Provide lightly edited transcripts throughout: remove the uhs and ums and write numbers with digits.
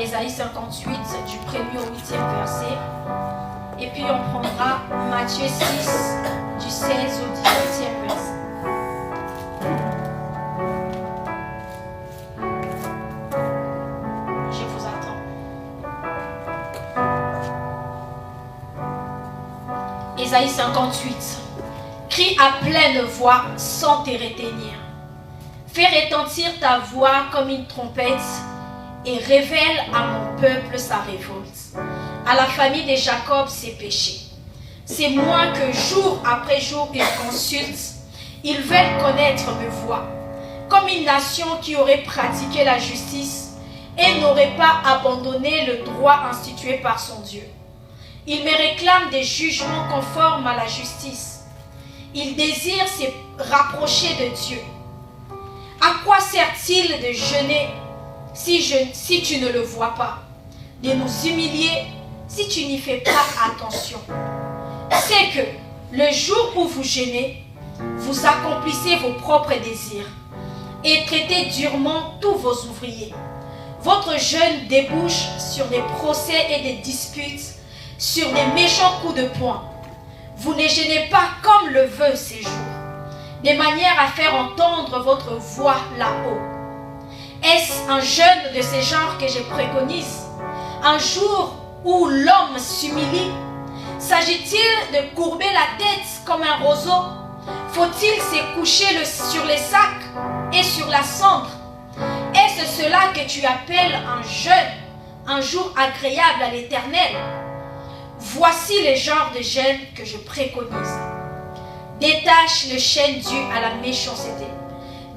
Ésaïe 58, du 1er au 8e verset. Et puis on prendra Matthieu 6, du 16 au 18e verset. Je vous attends. Ésaïe 58. Crie à pleine voix sans te retenir. Fais retentir ta voix comme une trompette et révèle à mon peuple sa révolte, à la famille de Jacob ses péchés. C'est moi que jour après jour ils consultent, ils veulent connaître mes voies, comme une nation qui aurait pratiqué la justice et n'aurait pas abandonné le droit institué par son Dieu. Ils me réclament des jugements conformes à la justice. Ils désirent se rapprocher de Dieu. À quoi sert-il de jeûner si tu ne le vois pas, de nous humilier si tu n'y fais pas attention? C'est que le jour où vous jeûnez, vous accomplissez vos propres désirs et traitez durement tous vos ouvriers. Votre jeûne débouche sur des procès et des disputes, sur des méchants coups de poing. Vous ne jeûnez pas comme le veut ces jours, de manière à faire entendre votre voix là-haut. Est-ce un jeûne de ce genre que je préconise? Un jour où l'homme s'humilie? S'agit-il de courber la tête comme un roseau? Faut-il se coucher sur les sacs et sur la cendre? Est-ce cela que tu appelles un jeûne, un jour agréable à l'Éternel? Voici le genre de jeûne que je préconise. Détache le chêne dû à la méchanceté.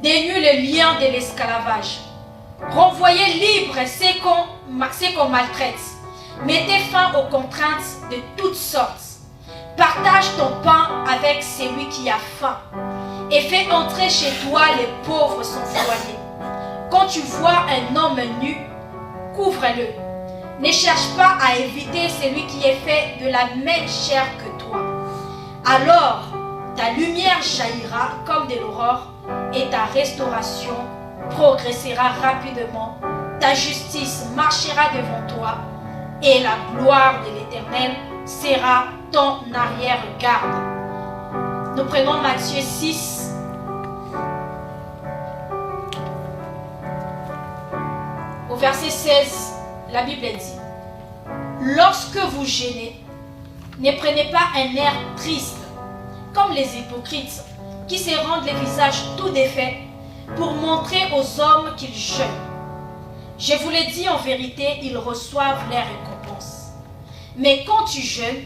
Dénue le lien de l'esclavage. Renvoyez libre ceux qu'on maltraite. Mettez fin aux contraintes de toutes sortes. Partage ton pain avec celui qui a faim. Et fais entrer chez toi les pauvres sans foyer. Quand tu vois un homme nu, couvre-le. Ne cherche pas à éviter celui qui est fait de la même chair que toi. Alors, ta lumière jaillira comme de l'aurore et ta restauration progressera rapidement. Ta justice marchera devant toi et la gloire de l'Éternel sera ton arrière-garde. Nous prenons Matthieu 6. Au verset 16, la Bible dit: lorsque vous jeûnez, ne prenez pas un air triste, comme les hypocrites qui se rendent le visage tout défait pour montrer aux hommes qu'ils jeûnent. Je vous le dis en vérité, ils reçoivent leur récompense. Mais quand tu jeûnes,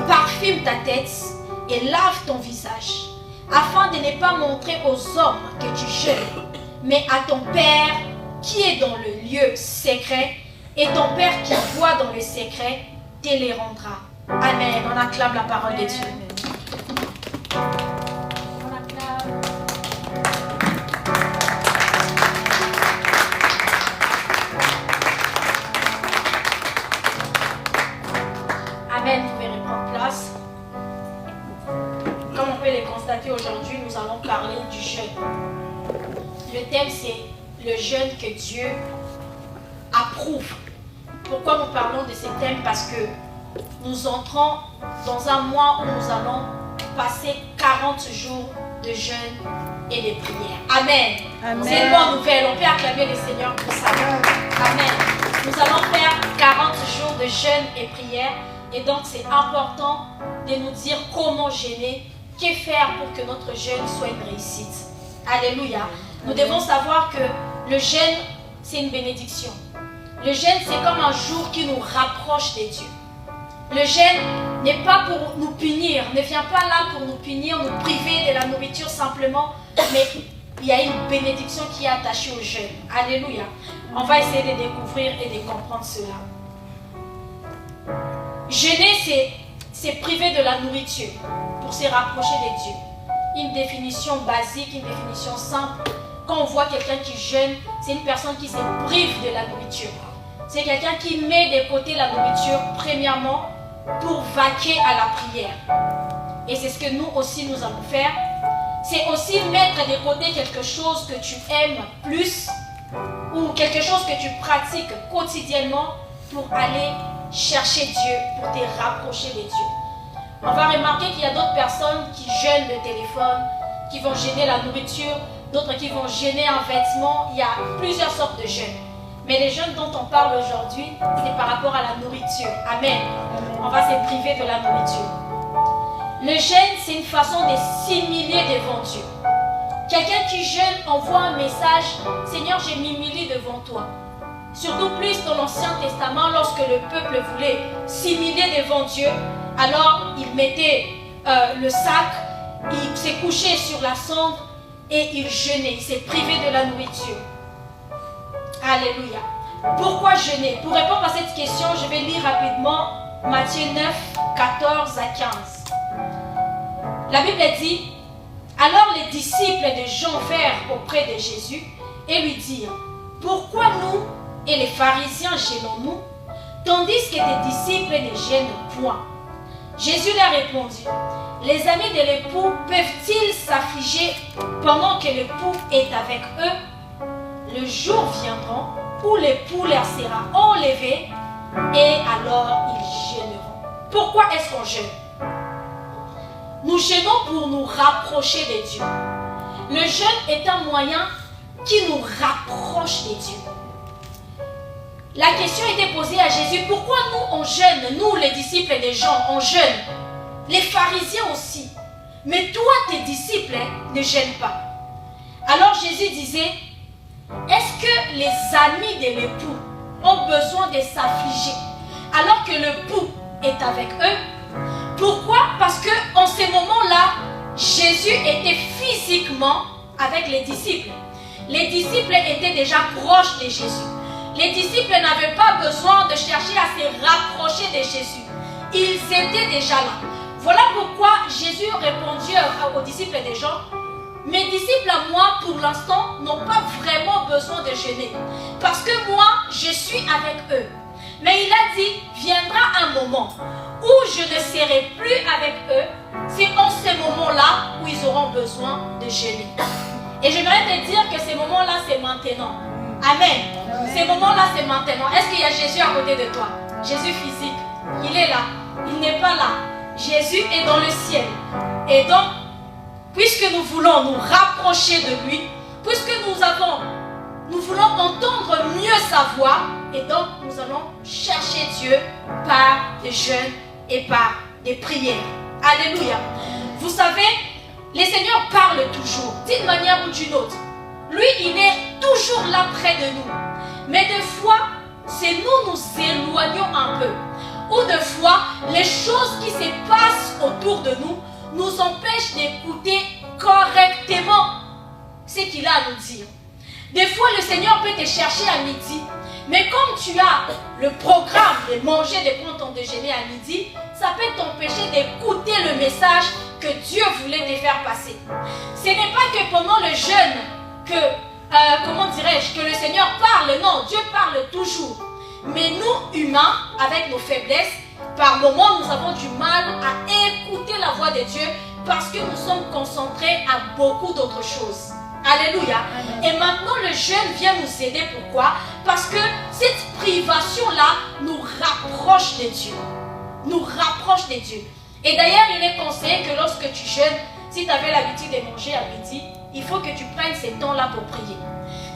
parfume ta tête et lave ton visage, afin de ne pas montrer aux hommes que tu jeûnes, mais à ton Père qui est dans le lieu secret, et ton Père qui voit dans le secret te les rendra. Amen. On acclame la parole de Dieu. On acclame. Amen. Vous pouvez reprendre place. Comme on peut le constater aujourd'hui, nous allons parler du jeûne. Le thème, c'est le jeûne que Dieu approuve. Pourquoi nous parlons de ce thème? Parce que nous entrons dans un mois où nous allons passer 40 jours de jeûne et de prière. Amen. Amen. C'est une bonne nouvelle. On peut acclamer le Seigneur pour ça. Amen. Nous allons faire 40 jours de jeûne et prière. Et donc c'est important de nous dire comment jeûner, que faire pour que notre jeûne soit une réussite. Alléluia. Nous devons savoir que le jeûne, c'est une bénédiction. Le jeûne, c'est comme un jour qui nous rapproche de Dieu. Le jeûne n'est pas pour nous punir, ne vient pas là pour nous punir, nous priver de la nourriture simplement, mais il y a une bénédiction qui est attachée au jeûne. Alléluia. On va essayer de découvrir et de comprendre cela. Jeûner, c'est priver de la nourriture pour se rapprocher de Dieu. Une définition basique, une définition simple. Quand on voit quelqu'un qui jeûne, c'est une personne qui se prive de la nourriture. C'est quelqu'un qui met de côté la nourriture, premièrement, pour vaquer à la prière. Et c'est ce que nous aussi nous allons faire. C'est aussi mettre de côté quelque chose que tu aimes plus ou ou quelque chose que tu pratiques quotidiennement pour aller chercher Dieu, pour te rapprocher de Dieu. On va remarquer qu'il y a d'autres personnes qui gênent le téléphone, qui vont gêner la nourriture, d'autres qui vont gêner un vêtement. Il y a plusieurs sortes de jeûnes. Mais les jeûnes dont on parle aujourd'hui, c'est par rapport à la nourriture. Amen. On va se priver de la nourriture. Le jeûne, c'est une façon de s'humilier devant Dieu. Quelqu'un qui jeûne envoie un message, Seigneur, je m'humilie devant toi. Surtout plus dans l'Ancien Testament, lorsque le peuple voulait s'humilier devant Dieu, alors il mettait le sac, il s'est couché sur la cendre et il jeûnait, il s'est privé de la nourriture. Alléluia. Pourquoi jeûner? Pour répondre à cette question, je vais lire rapidement Matthieu 9, 14 à 15. La Bible dit, alors les disciples de Jean vinrent auprès de Jésus et lui dirent, pourquoi nous et les pharisiens gênons-nous, tandis que tes disciples ne gênent point? Jésus leur répondit, les amis de l'époux peuvent-ils s'affliger pendant que l'époux est avec eux? Le jour viendra où l'époux leur sera enlevé et alors ils gêneront. Pourquoi est-ce qu'on gêne? Nous gênons pour nous rapprocher de Dieu. Le jeûne est un moyen qui nous rapproche de Dieu. La question était posée à Jésus, pourquoi nous on jeûne, nous les disciples des gens, on jeûne, les pharisiens aussi, mais toi tes disciples ne gênent pas. Alors Jésus disait, est-ce que les amis de l'époux ont besoin de s'affliger alors que l'époux est avec eux? Pourquoi? Parce qu'en ces moments-là, Jésus était physiquement avec les disciples. Les disciples étaient déjà proches de Jésus. Les disciples n'avaient pas besoin de chercher à se rapprocher de Jésus. Ils étaient déjà là. Voilà pourquoi Jésus répondit aux disciples des gens, mes disciples à moi, pour l'instant, n'ont pas vraiment besoin de jeûner. Parce que moi, je suis avec eux. Mais il a dit, viendra un moment où je ne serai plus avec eux. C'est en ces moments-là où ils auront besoin de jeûner. Et j'aimerais te dire que ces moments-là, c'est maintenant. Amen. Ces moments-là, c'est maintenant. Est-ce qu'il y a Jésus à côté de toi? Jésus physique. Il est là. Il n'est pas là. Jésus est dans le ciel. Et donc, puisque nous voulons nous rapprocher de lui, puisque nous voulons entendre mieux sa voix, et donc nous allons chercher Dieu par des jeûnes et par des prières. Alléluia. Vous savez, le Seigneur parle toujours, d'une manière ou d'une autre. Lui, il est toujours là près de nous. Mais des fois, c'est nous éloignons un peu. Ou des fois, les choses qui se passent autour de nous nous empêchent d'écouter correctement ce qu'il a à nous dire. Des fois, le Seigneur peut te chercher à midi, mais comme tu as le programme de manger, de prendre ton déjeuner à midi, ça peut t'empêcher d'écouter le message que Dieu voulait te faire passer. Ce n'est pas que pendant le jeûne que le Seigneur parle. Non, Dieu parle toujours. Mais nous, humains, avec nos faiblesses, par moments, nous avons du mal à écouter la voix de Dieu parce que nous sommes concentrés à beaucoup d'autres choses. Alléluia. Et maintenant, le jeûne vient nous aider. Pourquoi? Parce que cette privation-là nous rapproche de Dieu. Nous rapproche de Dieu. Et d'ailleurs, il est conseillé que lorsque tu jeûnes, si tu avais l'habitude de manger à midi, il faut que tu prennes ces temps-là pour prier.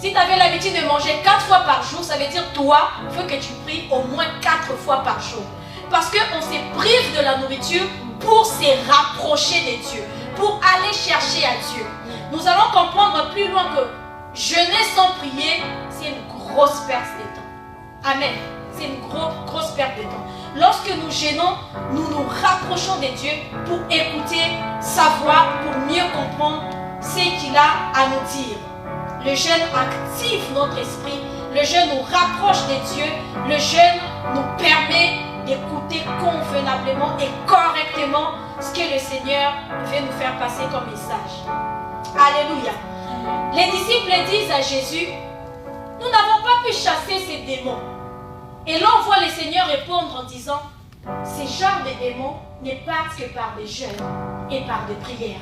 Si tu avais l'habitude de manger 4 fois par jour, ça veut dire toi, il faut que tu pries au moins 4 fois par jour. Parce qu'on se prive de la nourriture pour se rapprocher de Dieu, pour aller chercher à Dieu. Nous allons comprendre plus loin que jeûner sans prier, c'est une grosse perte de temps. Amen. C'est une grosse perte de temps. Lorsque nous jeûnons, nous nous rapprochons de Dieu pour écouter sa voix, pour mieux comprendre ce qu'il a à nous dire. Le jeûne active notre esprit. Le jeûne nous rapproche de Dieu. Le jeûne nous permet d'écouter convenablement et correctement ce que le Seigneur veut nous faire passer comme message. Alléluia. Les disciples disent à Jésus, nous n'avons pas pu chasser ces démons. Et là on voit le Seigneur répondre en disant, ces genres de démons ne partent que par des jeûnes et par des prières.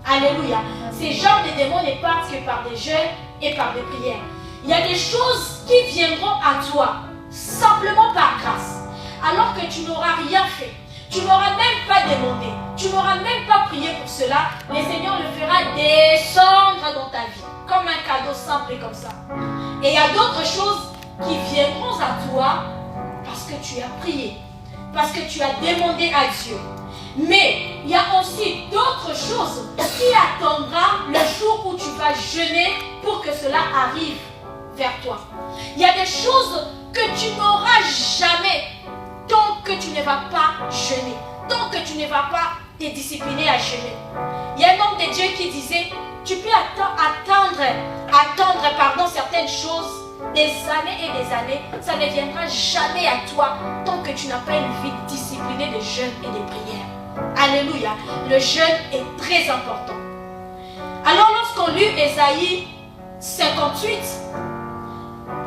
Alléluia. Ces genres de démons ne partent que par des jeûnes et par des prières. Il y a des choses qui viendront à toi simplement par grâce, alors que tu n'auras rien fait. Tu n'auras même pas demandé. Tu n'auras même pas prié pour cela. Le Seigneur le fera descendre dans ta vie, comme un cadeau simple et comme ça. Et il y a d'autres choses qui viendront à toi parce que tu as prié, parce que tu as demandé à Dieu. Mais il y a aussi d'autres choses qui attendra le jour où tu vas jeûner pour que cela arrive vers toi. Il y a des choses que tu n'auras jamais tant que tu ne vas pas jeûner, tant que tu ne vas pas te discipliner à jeûner. Il y a un homme de Dieu qui disait, tu peux attendre certaines choses des années et des années, ça ne viendra jamais à toi tant que tu n'as pas une vie disciplinée de jeûne et de prière. Alléluia. Le jeûne est très important. Alors lorsqu'on lit Ésaïe 58,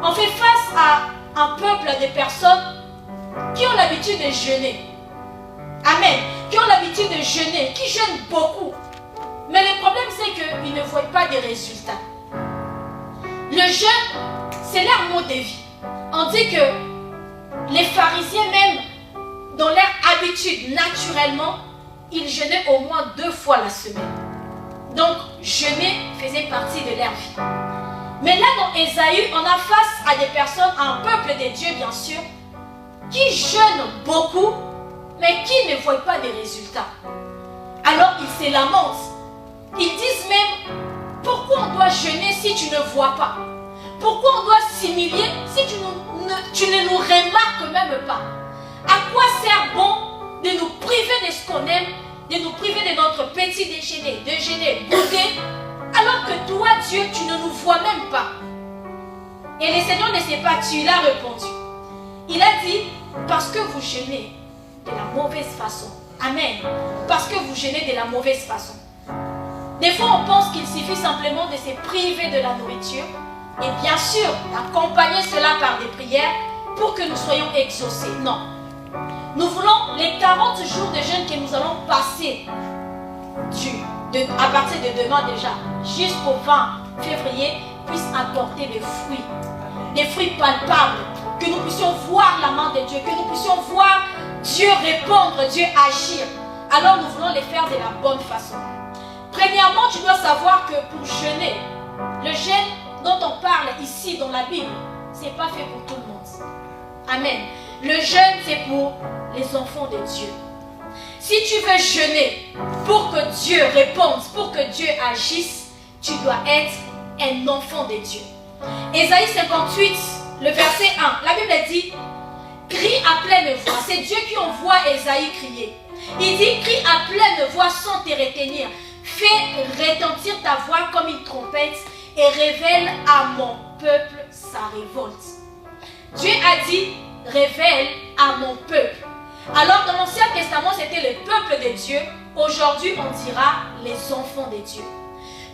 on fait face à un peuple de personnes qui ont l'habitude de jeûner. Amen. Qui ont l'habitude de jeûner, qui jeûnent beaucoup. Mais le problème c'est qu'ils ne voient pas de résultats. Le jeûne, c'est leur mode de vie. On dit que les pharisiens même, dans leur habitude, naturellement, ils jeûnaient au moins 2 fois la semaine. Donc, jeûner faisait partie de leur vie. Mais là, dans Ésaïe, on a face à des personnes, à un peuple de Dieu, bien sûr, qui jeûnent beaucoup, mais qui ne voient pas de résultats. Alors, ils se lamentent. Ils disent même, pourquoi on doit jeûner si tu ne vois pas? Pourquoi on doit s'humilier si tu ne nous remarques même pas? À quoi sert bon de nous priver de ce qu'on aime, de nous priver de notre petit déjeuner, goûter, alors que toi, Dieu, tu ne nous vois même pas? Et le Seigneur ne sait pas, tu l'as répondu. Il a dit, parce que vous jeûnez de la mauvaise façon. Amen. Parce que vous jeûnez de la mauvaise façon. Des fois, on pense qu'il suffit simplement de se priver de la nourriture et bien sûr, d'accompagner cela par des prières pour que nous soyons exaucés. Non. Nous voulons les 40 jours de jeûne que nous allons passer à partir de demain déjà, jusqu'au 20 février, puissent apporter des fruits palpables, que nous puissions voir la main de Dieu, que nous puissions voir Dieu répondre, Dieu agir. Alors nous voulons les faire de la bonne façon. Premièrement, tu dois savoir que pour jeûner, le jeûne dont on parle ici dans la Bible, ce n'est pas fait pour tout le monde. Amen. Le jeûne, c'est pour les enfants de Dieu. Si tu veux jeûner pour que Dieu réponde, pour que Dieu agisse, tu dois être un enfant de Dieu. Ésaïe 58, le verset 1, la Bible dit, crie à pleine voix. C'est Dieu qui envoie Ésaïe crier. Il dit, crie à pleine voix sans te retenir. Fais retentir ta voix comme une trompette et révèle à mon peuple sa révolte. Dieu a dit, révèle à mon peuple. Alors dans l'Ancien Testament, c'était le peuple de Dieu. Aujourd'hui, on dira les enfants de Dieu.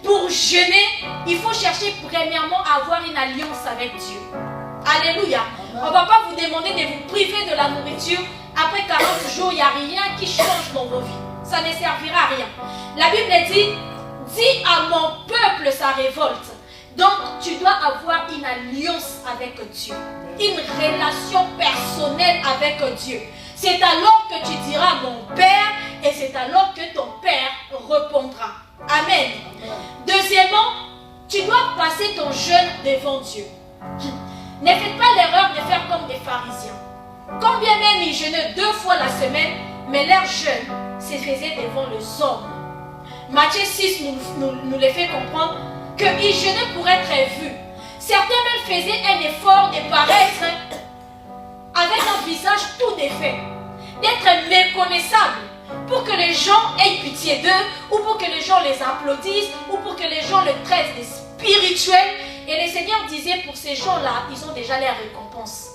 Pour jeûner, il faut chercher premièrement à avoir une alliance avec Dieu. Alléluia. On ne va pas vous demander de vous priver de la nourriture. Après 40 jours, il n'y a rien qui change dans vos vies. Ça ne servira à rien. La Bible dit, dis à mon peuple sa révolte. Donc, tu dois avoir une alliance avec Dieu. Une relation personnelle avec Dieu. C'est alors que tu diras mon Père et c'est alors que ton Père répondra. Amen. Deuxièmement, tu dois passer ton jeûne devant Dieu. Ne faites pas l'erreur de faire comme des pharisiens. Combien même ils jeûnaient 2 fois la semaine, mais leur jeûne se faisait devant les hommes. Matthieu 6 nous le fait comprendre qu'ils jeûnaient pour être vus. Certains même faisaient un effort de paraître avec un visage tout défait, d'être méconnaissables, pour que les gens aient pitié d'eux, ou pour que les gens les applaudissent, ou pour que les gens les traitent de spirituels. Et le Seigneur disait, pour ces gens-là, ils ont déjà leur récompense.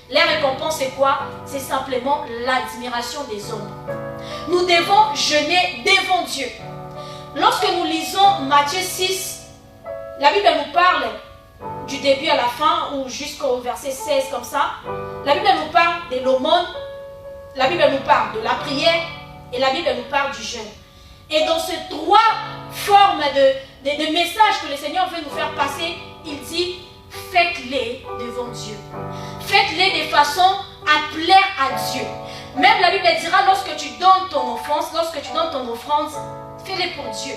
Leur récompense, c'est quoi? C'est simplement l'admiration des hommes. Nous devons jeûner devant Dieu. Lorsque nous lisons Matthieu 6, la Bible nous parle du début à la fin, ou jusqu'au verset 16 comme ça. La Bible nous parle de l'aumône, la Bible nous parle de la prière, et la Bible nous parle du jeûne. Et dans ces 3 formes de messages que le Seigneur veut nous faire passer, il dit, faites-les devant Dieu. Faites-les de façon à plaire à Dieu. Même la Bible dira, lorsque tu donnes ton offrande, fais-les pour Dieu.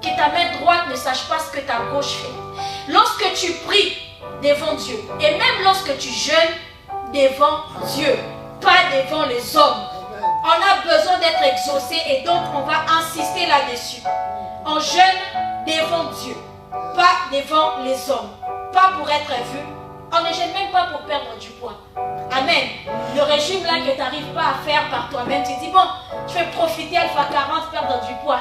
Que ta main droite ne sache pas ce que ta gauche fait. Lorsque tu pries devant Dieu, et même lorsque tu jeûnes devant Dieu, pas devant les hommes. On a besoin d'être exaucé et donc on va insister là-dessus. On jeûne devant Dieu, pas devant les hommes, pas pour être vu. On ne jeûne même pas pour perdre du poids. Amen. Le régime là que tu n'arrives pas à faire par toi-même, tu dis bon, je vais profiter Alpha 40, perdre du poids.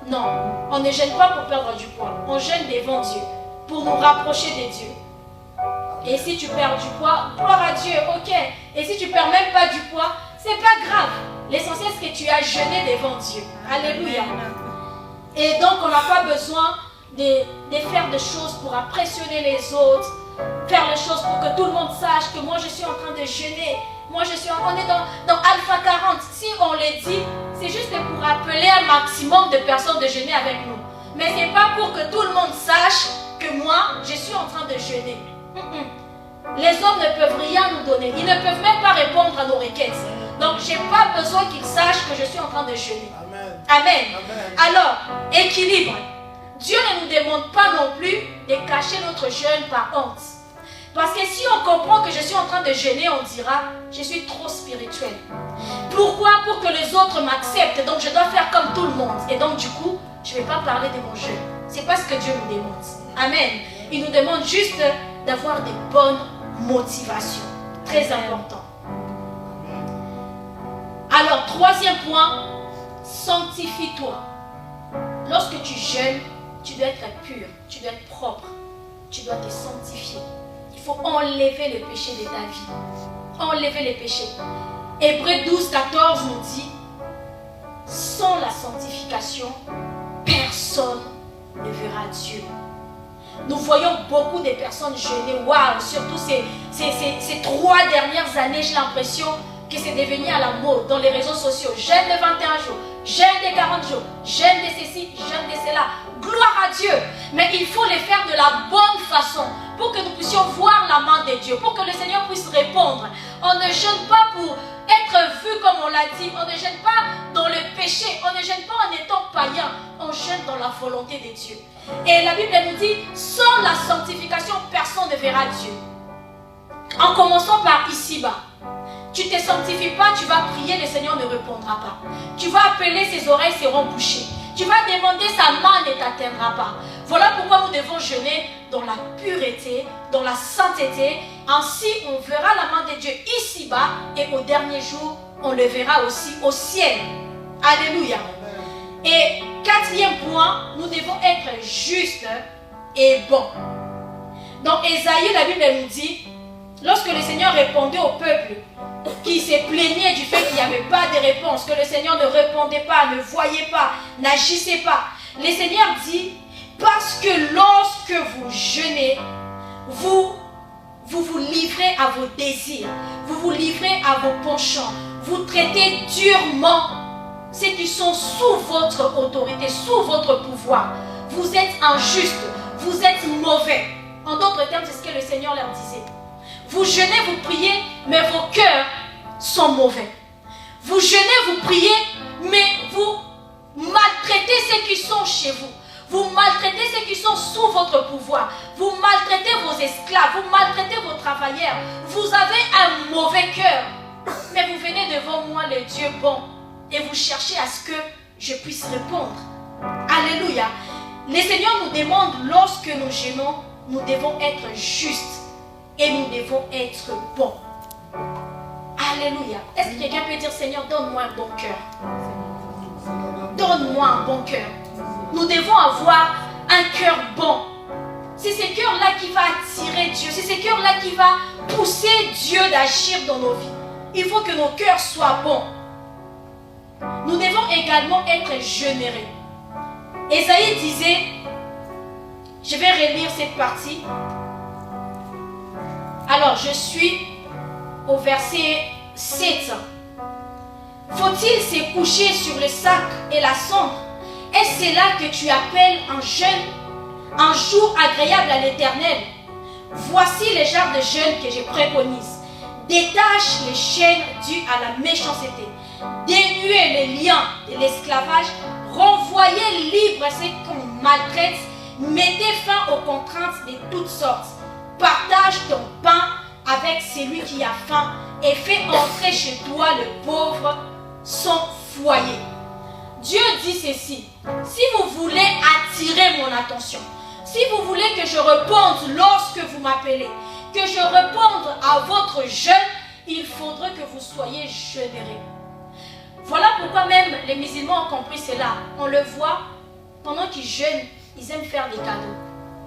Non. On ne jeûne pas pour perdre du poids. On jeûne devant Dieu pour nous rapprocher de Dieu. Et si tu perds du poids, gloire à Dieu, ok. Et si tu perds même pas du poids, c'est pas grave. L'essentiel c'est que tu as jeûné devant Dieu. Alléluia. Et donc on n'a pas besoin de faire des choses pour impressionner les autres, faire les choses pour que tout le monde sache que moi je suis en train de jeûner. On est dans Alpha 40. Si on le dit, c'est juste pour appeler un maximum de personnes de jeûner avec nous. Mais ce n'est pas pour que tout le monde sache que moi je suis en train de jeûner. Les hommes ne peuvent rien nous donner. Ils ne peuvent même pas répondre à nos requêtes. Donc, je n'ai pas besoin qu'ils sachent que je suis en train de jeûner. Amen. Alors, équilibre. Dieu ne nous demande pas non plus de cacher notre jeûne par honte. Parce que si on comprend que je suis en train de jeûner, on dira, je suis trop spirituel. Pourquoi? Pour que les autres m'acceptent. Donc, je dois faire comme tout le monde. Et donc, du coup, je ne vais pas parler de mon jeûne. Ce n'est pas ce que Dieu nous demande. Amen. Il nous demande juste d'avoir des bonnes motivations. Très important. Alors, troisième point, sanctifie-toi. Lorsque tu jeûnes, tu dois être pur, tu dois être propre, tu dois te sanctifier. Il faut enlever le péché de ta vie. Enlever les péchés. Hébreux 12, 14 nous dit, sans la sanctification, personne ne verra Dieu. Nous voyons beaucoup de personnes jeûner. Waouh, surtout ces 3 dernières années, j'ai l'impression que c'est devenu à la mode dans les réseaux sociaux. Jeûne de 21 jours, jeûne de 40 jours, jeûne de ceci, jeûne de cela. Gloire à Dieu. Mais il faut les faire de la bonne façon pour que nous puissions voir la main de Dieu, pour que le Seigneur puisse répondre. On ne jeûne pas pour être vu comme on l'a dit. On ne jeûne pas dans le péché. On ne jeûne pas en étant païen. On jeûne dans la volonté de Dieu. Et la Bible nous dit, sans la sanctification, personne ne verra Dieu. En commençant par ici-bas. Tu ne te sanctifies pas, tu vas prier, le Seigneur ne répondra pas. Tu vas appeler, ses oreilles seront bouchées. Tu vas demander, sa main ne t'atteindra pas. Voilà pourquoi nous devons jeûner dans la pureté, dans la sainteté. Ainsi, on verra la main de Dieu ici-bas et au dernier jour, on le verra aussi au ciel. Alléluia. Et 4e point, nous devons être justes et bons. Dans Ésaïe, la Bible nous dit, lorsque le Seigneur répondait au peuple qui se plaignait du fait qu'il n'y avait pas de réponse, que le Seigneur ne répondait pas, ne voyait pas, n'agissait pas, le Seigneur dit, parce que lorsque vous jeûnez, vous vous livrez à vos désirs, vous vous livrez à vos penchants, vous traitez durement ceux qui sont sous votre autorité, sous votre pouvoir. Vous êtes injustes, vous êtes mauvais. En d'autres termes, c'est ce que le Seigneur leur disait. Vous jeûnez, vous priez, mais vos cœurs sont mauvais. Vous jeûnez, vous priez, mais vous maltraitez ceux qui sont chez vous. Vous maltraitez ceux qui sont sous votre pouvoir. Vous maltraitez vos esclaves, vous maltraitez vos travailleurs. Vous avez un mauvais cœur. Mais vous venez devant moi, le Dieu bon, et vous cherchez à ce que je puisse répondre. Alléluia. Le Seigneur nous demande, lorsque nous jeûnons, nous devons être justes et nous devons être bons. Alléluia. Est-ce que quelqu'un peut dire, Seigneur, donne-moi un bon cœur? Donne-moi un bon cœur. Nous devons avoir un cœur bon. C'est ce cœur-là qui va attirer Dieu. C'est ce cœur-là qui va pousser Dieu d'agir dans nos vies. Il faut que nos cœurs soient bons. Nous devons également être généreux. Ésaïe disait, je vais relire cette partie. Alors, je suis au verset 7. Faut-il se coucher sur le sac et la cendre? Est-ce là que tu appelles un jeûne, un jour agréable à l'Éternel? Voici les genres de jeûne que je préconise. Détache les chaînes dues à la méchanceté. Dénuez les liens de l'esclavage. Renvoyez libre ceux qu'on maltraite. Mettez fin aux contraintes de toutes sortes. Partage ton pain avec celui qui a faim et fais entrer chez toi le pauvre sans foyer. Dieu dit ceci: si vous voulez attirer mon attention, si vous voulez que je réponde lorsque vous m'appelez, que je réponde à votre jeûne, il faudrait que vous soyez généreux. Voilà pourquoi même les musulmans ont compris cela. On le voit, pendant qu'ils jeûnent, ils aiment faire des cadeaux,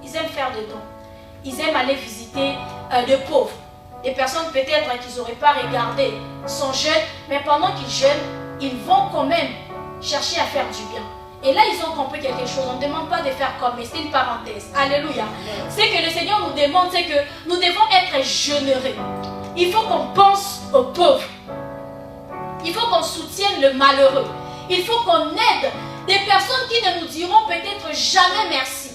ils aiment faire des dons, ils aiment aller visiter les pauvres, des personnes peut-être qu'ils n'auraient pas regardé son jeûne, mais pendant qu'ils jeûnent, ils vont quand même chercher à faire du bien. Et là, ils ont compris quelque chose. On ne demande pas de faire comme, mais c'est une parenthèse. Alléluia. C'est que le Seigneur nous demande, c'est que nous devons être généreux. Il faut qu'on pense aux pauvres. Il faut qu'on soutienne le malheureux. Il faut qu'on aide des personnes qui ne nous diront peut-être jamais merci.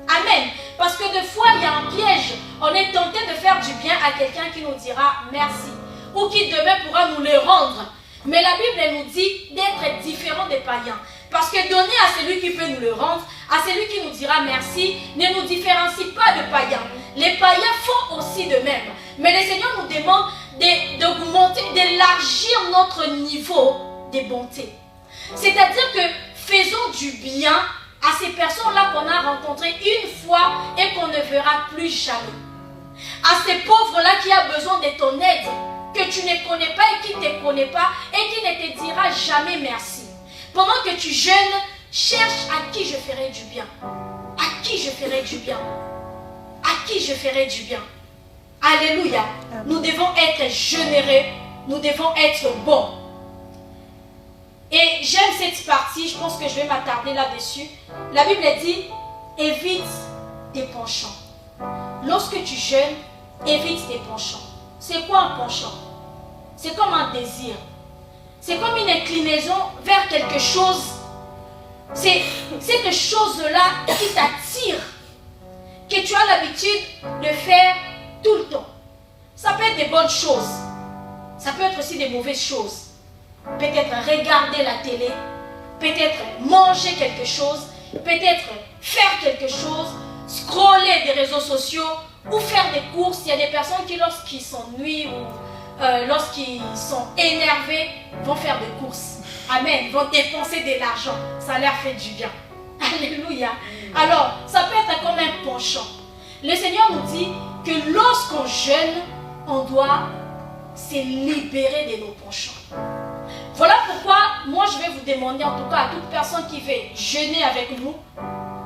Amen. Parce que des fois, il y a un piège. On est tenté de faire du bien à quelqu'un qui nous dira merci. Ou qui demain pourra nous le rendre. Mais la Bible elle nous dit d'être différent des païens. Parce que donner à celui qui peut nous le rendre, à celui qui nous dira merci, ne nous différencie pas de païens. Les païens font aussi de même. Mais le Seigneur nous demande d'augmenter, d'élargir notre niveau de bonté. C'est-à-dire que faisons du bien à ces personnes-là qu'on a rencontrées une fois et qu'on ne verra plus jamais. À ces pauvres-là qui ont besoin de ton aide, que tu ne connais pas et qui ne te connaît pas et qui ne te dira jamais merci. Pendant que tu jeûnes, cherche à qui je ferai du bien. À qui je ferai du bien. À qui je ferai du bien. Alléluia. Nous devons être généreux. Nous devons être bons. Et j'aime cette partie, je pense que je vais m'attarder là-dessus. La Bible dit, évite tes penchants. Lorsque tu jeûnes, évite tes penchants. C'est quoi un penchant? C'est comme un désir. C'est comme une inclinaison vers quelque chose. C'est cette chose-là qui t'attire, que tu as l'habitude de faire tout le temps. Ça peut être des bonnes choses. Ça peut être aussi des mauvaises choses. Peut-être regarder la télé, peut-être manger quelque chose, peut-être faire quelque chose, scroller des réseaux sociaux ou faire des courses. Il y a des personnes qui, lorsqu'ils s'ennuient ou lorsqu'ils sont énervés, vont faire des courses. Amen. Vont dépenser de l'argent. Ça leur fait du bien. Alléluia. Alors, ça peut être comme un penchant. Le Seigneur nous dit que lorsqu'on jeûne, on doit se libérer de nos penchants. Voilà pourquoi moi je vais vous demander, en tout cas à toute personne qui veut jeûner avec nous,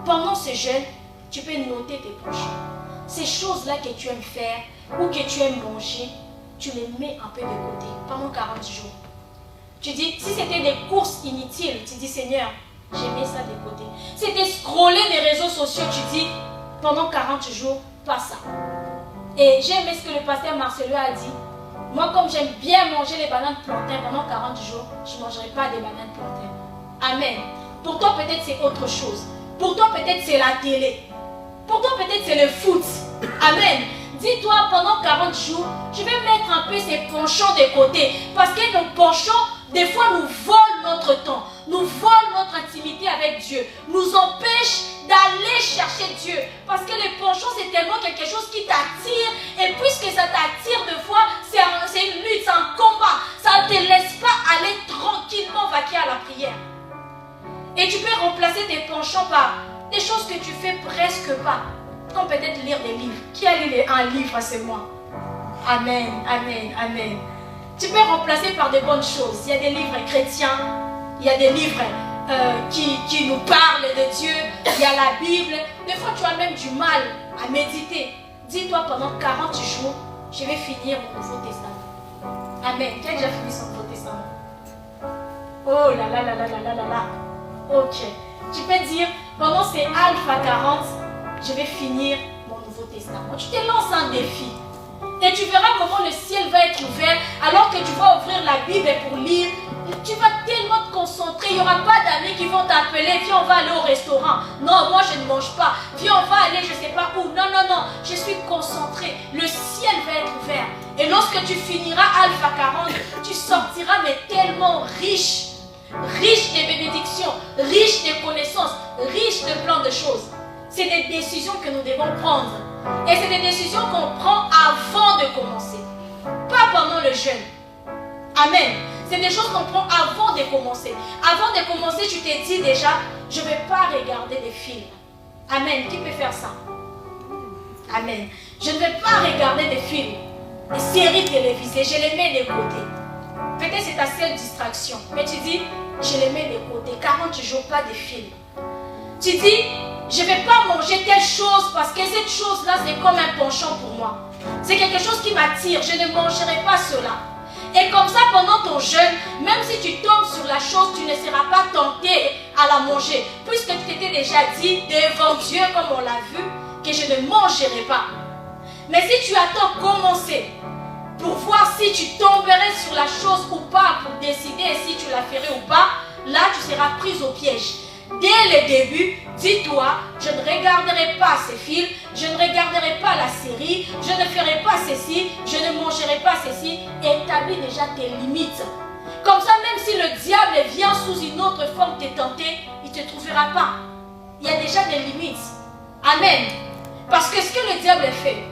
pendant ce jeûne, tu peux noter tes penchants. Ces choses-là que tu aimes faire ou que tu aimes manger, tu les mets un peu de côté pendant 40 jours. Tu dis, si c'était des courses inutiles, tu dis, Seigneur, j'ai mis ça de côté. C'était scroller les réseaux sociaux, tu dis, pendant 40 jours, pas ça. Et j'ai aimé ce que le pasteur Marcelo a dit. Moi, comme j'aime bien manger les bananes plantains pendant 40 jours, je ne mangerai pas des bananes plantains. Amen. Pour toi, peut-être c'est autre chose. Pour toi, peut-être c'est la télé. Pour toi, peut-être c'est le foot. Amen. Dis-toi, pendant 40 jours, je vais mettre un peu ces penchants de côté. Parce que nos penchants, des fois, nous volent notre temps. Nous volent notre intimité avec Dieu. Nous empêchent d'aller chercher Dieu. Parce que les penchants, c'est tellement quelque chose qui t'attire. Et puisque ça t'attire de fois, c'est une lutte, c'est un combat. Ça ne te laisse pas aller tranquillement vaquer à la prière. Et tu peux remplacer tes penchants par des choses que tu fais presque pas. Comme peut-être lire des livres. Qui a lu un livre? C'est moi. Amen, amen, amen. Tu peux remplacer par des bonnes choses. Il y a des livres chrétiens. Il y a des livres qui nous parlent de Dieu. Il y a la Bible. Des fois, tu as même du mal à méditer. Dis-toi, pendant 40 jours, je vais finir mon Nouveau Testament. Amen. Qui a déjà fini son Nouveau Testament? Oh là là là là là là là là. Ok. Tu peux dire, pendant ces Alpha 40, je vais finir mon Nouveau Testament. Tu te lances un défi. Et tu verras comment le ciel va être ouvert alors que tu vas ouvrir la Bible pour lire Tu vas tellement te concentrer, il n'y aura pas d'amis qui vont t'appeler, viens on va aller au restaurant. Non, moi je ne mange pas. Viens on va aller je ne sais pas où. Non, non, non, je suis concentré. Le ciel va être ouvert. Et lorsque tu finiras Alpha 40, tu sortiras mais tellement riche. Riche des bénédictions, riche des connaissances, riche de plein de choses. C'est des décisions que nous devons prendre. Et c'est des décisions qu'on prend avant de commencer. Pas pendant le jeûne. Amen. C'est des choses qu'on prend avant de commencer. Avant de commencer, tu t'es dit déjà, je ne vais pas regarder des films. Amen. Qui peut faire ça? Amen. Je ne vais pas regarder des films, des séries télévisées. Je les mets de côté. Peut-être c'est ta seule distraction. Mais tu dis, je les mets de côté. Car tu ne joues pas des films. Tu dis, je ne vais pas manger telle chose parce que cette chose-là, c'est comme un penchant pour moi. C'est quelque chose qui m'attire. Je ne mangerai pas cela. Et comme ça, pendant ton jeûne, même si tu tombes sur la chose, tu ne seras pas tenté à la manger. Puisque tu t'étais déjà dit devant Dieu, comme on l'a vu, que je ne mangerai pas. Mais si tu attends commencer pour voir si tu tomberais sur la chose ou pas, pour décider si tu la ferais ou pas, là tu seras prise au piège. Dès le début, dis-toi, je ne regarderai pas ces films, je ne regarderai pas la série, je ne ferai pas ceci, je ne mangerai pas ceci. Établis déjà tes limites. Comme ça, même si le diable vient sous une autre forme te tenter, il ne te trouvera pas. Il y a déjà des limites. Amen. Parce que ce que le diable fait,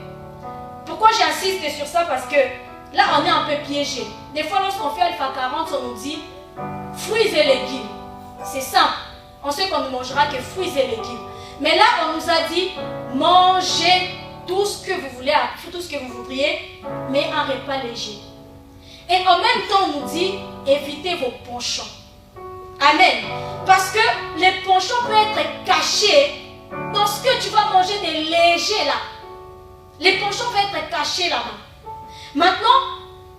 pourquoi j'insiste sur ça? Parce que là, on est un peu piégé. Des fois, lorsqu'on fait Alpha 40, on nous dit fruits et légumes. C'est simple. On sait qu'on ne mangera que fruits et légumes. Mais là, on nous a dit, mangez tout ce que vous voulez, tout ce que vous voudriez, mais un repas léger. Et en même temps, on nous dit, évitez vos penchants. Amen. Parce que les penchants peuvent être cachés dans ce que tu vas manger de léger là. Les penchants vont être cachés là-bas. Maintenant,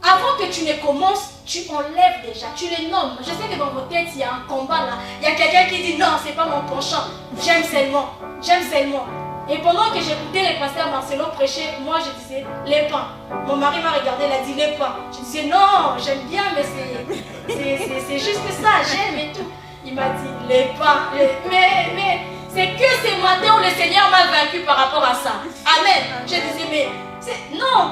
avant que tu ne commences, tu enlèves déjà, tu les nommes. Je sais que dans vos têtes, il y a un combat là. Il y a quelqu'un qui dit non, c'est pas mon penchant. J'aime seulement. J'aime seulement. Et pendant que j'écoutais le pasteur Marcelo prêcher, moi je disais les pains. Mon mari m'a regardé, il a dit les pains. Je disais non, j'aime bien, mais c'est juste ça, j'aime et tout. Il m'a dit les pains. Mais c'est que ce matin où le Seigneur m'a vaincu par rapport à ça. Amen. Je disais mais non,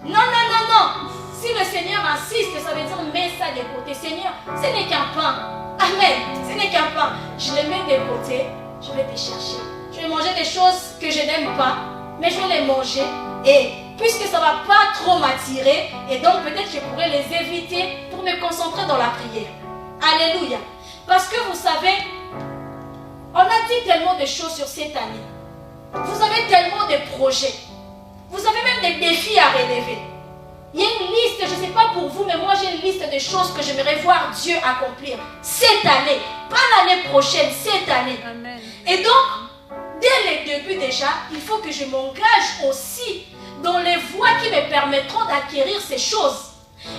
non, non, non, non. Si le Seigneur insiste, ça veut dire mets ça de côté. Seigneur, ce n'est qu'un pain. Amen. Ce n'est qu'un pain. Je le mets de côté. Je vais te chercher. Je vais manger des choses que je n'aime pas, mais je vais les manger. Et puisque ça ne va pas trop m'attirer, et donc peut-être je pourrais les éviter pour me concentrer dans la prière. Alléluia. Parce que vous savez, on a dit tellement de choses sur cette année. Vous avez tellement de projets. Vous avez même des défis à relever. Il y a une liste, je ne sais pas pour vous, mais moi j'ai une liste de choses que j'aimerais voir Dieu accomplir cette année, pas l'année prochaine, cette année. Amen. Et donc, dès le début déjà, il faut que je m'engage aussi dans les voies qui me permettront d'acquérir ces choses.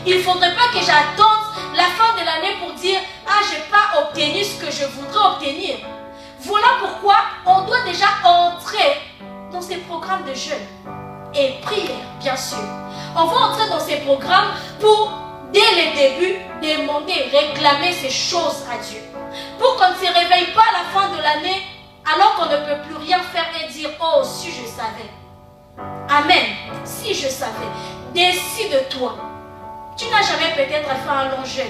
Il ne faudrait pas que j'attende la fin de l'année pour dire « Ah, je n'ai pas obtenu ce que je voudrais obtenir ». Voilà pourquoi on doit déjà entrer dans ces programmes de jeûne et prière, bien sûr. On va entrer dans ces programmes pour, dès le début, demander, réclamer ces choses à Dieu. Pour qu'on ne se réveille pas à la fin de l'année, alors qu'on ne peut plus rien faire et dire « Oh, si je savais ». Amen. Si je savais. Décide-toi. Tu n'as jamais peut-être fait un long jeûne.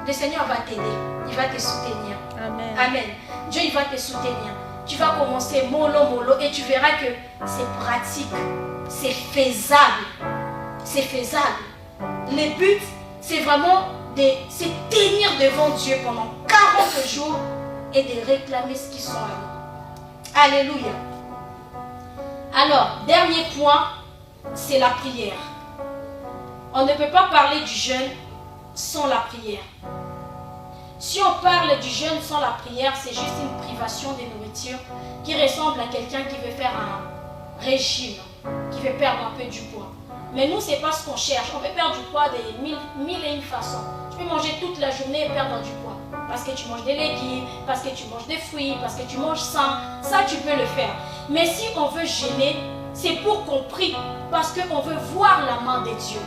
Le Seigneur va t'aider. Il va te soutenir. Amen. Amen. Dieu, il va te soutenir. Tu vas commencer mollo, mollo et tu verras que c'est pratique. C'est faisable. C'est faisable. Le but, c'est vraiment de se tenir devant Dieu pendant 40 jours et de réclamer ce qui sont à nous. Alléluia. Alors, dernier point, c'est la prière. On ne peut pas parler du jeûne sans la prière. Si on parle du jeûne sans la prière, c'est juste une privation de nourriture qui ressemble à quelqu'un qui veut faire un régime, qui veut perdre un peu du poids. Mais nous, ce n'est pas ce qu'on cherche. On peut perdre du poids de mille et une façons. Tu peux manger toute la journée et perdre du poids. Parce que tu manges des légumes, parce que tu manges des fruits, parce que tu manges sain. Ça, tu peux le faire. Mais si on veut jeûner, c'est pour qu'on prie. Parce qu'on veut voir la main de Dieu.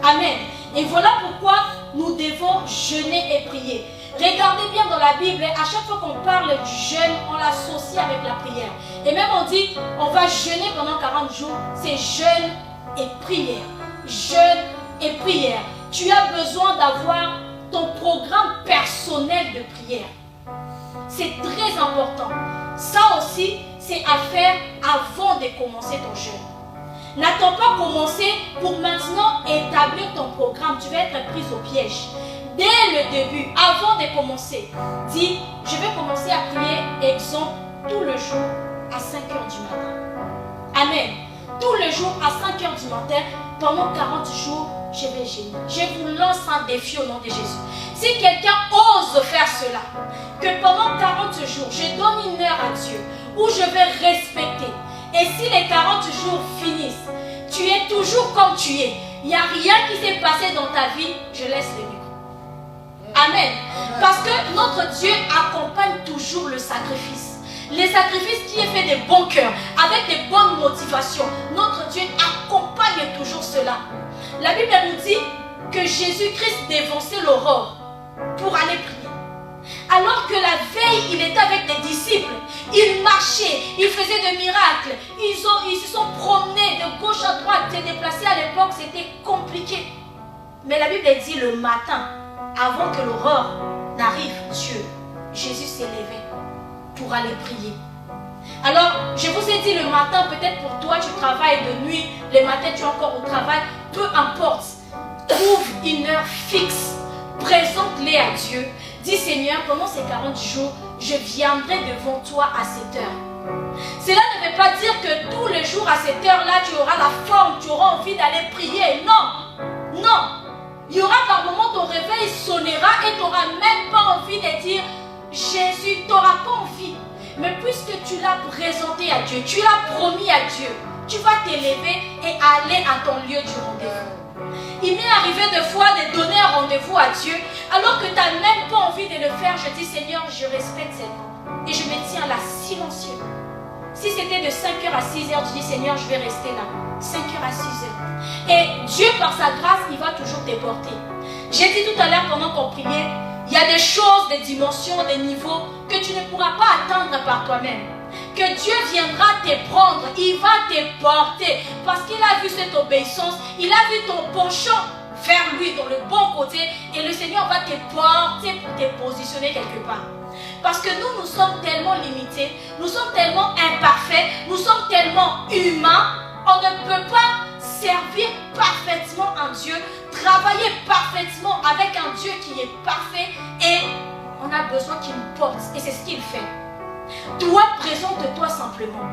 Amen. Et voilà pourquoi nous devons jeûner et prier. Regardez bien dans la Bible, à chaque fois qu'on parle du jeûne, on l'associe avec la prière. Et même on dit, on va jeûner pendant 40 jours, c'est jeûne et prière. Jeûne et prière. Tu as besoin d'avoir ton programme personnel de prière. C'est très important. Ça aussi, c'est à faire avant de commencer ton jeûne. N'attends pas commencer pour maintenant établir ton programme. Tu vas être prise au piège. Dès le début, avant de commencer, dis, je vais commencer à prier, exemple, tout le jour à 5 heures du matin. Amen. Tout le jour à 5 heures du matin, pendant 40 jours, je vais jeûner. Je vous lance un défi au nom de Jésus. Si quelqu'un ose faire cela, que pendant 40 jours, je donne une heure à Dieu, où je vais respecter. Et si les 40 jours finissent, tu es toujours comme tu es. Il n'y a rien qui s'est passé dans ta vie, je laisse le micro. Amen. Parce que notre Dieu accompagne toujours le sacrifice. Les sacrifices qui est fait de bon cœur, avec des bonnes motivations. Notre Dieu accompagne toujours cela. La Bible nous dit que Jésus-Christ dévançait l'aurore pour aller prier. Alors que la veille, il était avec des disciples. Il marchait, il faisait des miracles. Ils se sont promenés de gauche à droite, se déplacer à l'époque, c'était compliqué. Mais la Bible dit le matin, avant que l'aurore n'arrive, Jésus s'est levé pour aller prier. Alors, je vous ai dit le matin, peut-être pour toi, tu travailles de nuit, le matin, tu es encore au travail, peu importe. Trouve une heure fixe, présente-les à Dieu. Dis Seigneur, pendant ces 40 jours, je viendrai devant toi à cette heure. Cela ne veut pas dire que tous les jours à cette heure-là, tu auras la forme, tu auras envie d'aller prier. Non, non. Il y aura par moments ton réveil sonnera et tu n'auras même pas envie de dire Jésus, tu n'auras pas envie. Mais puisque tu l'as présenté à Dieu, tu l'as promis à Dieu, tu vas t'élever et aller à ton lieu du rendez-vous. Il m'est arrivé de fois de donner un rendez-vous à Dieu, alors que tu n'as même pas envie de le faire. Je dis Seigneur, je respecte cette temps et je me tiens là silencieux. Si c'était de 5h à 6h, tu dis Seigneur, je vais rester là. 5h à 6h. Et Dieu, par sa grâce, il va toujours te porter. J'ai dit tout à l'heure pendant qu'on priait, il y a des choses, des dimensions, des niveaux que tu ne pourras pas atteindre par toi-même. Que Dieu viendra te prendre, il va te porter. Parce qu'il a vu cette obéissance, il a vu ton penchant vers lui dans le bon côté. Et le Seigneur va te porter pour te positionner quelque part. Parce que nous sommes tellement limités, nous sommes tellement imparfaits, nous sommes tellement humains, on ne peut pas servir parfaitement un Dieu, travailler parfaitement avec un Dieu qui est parfait et on a besoin qu'il nous porte et c'est ce qu'il fait. Toi, présente-toi simplement.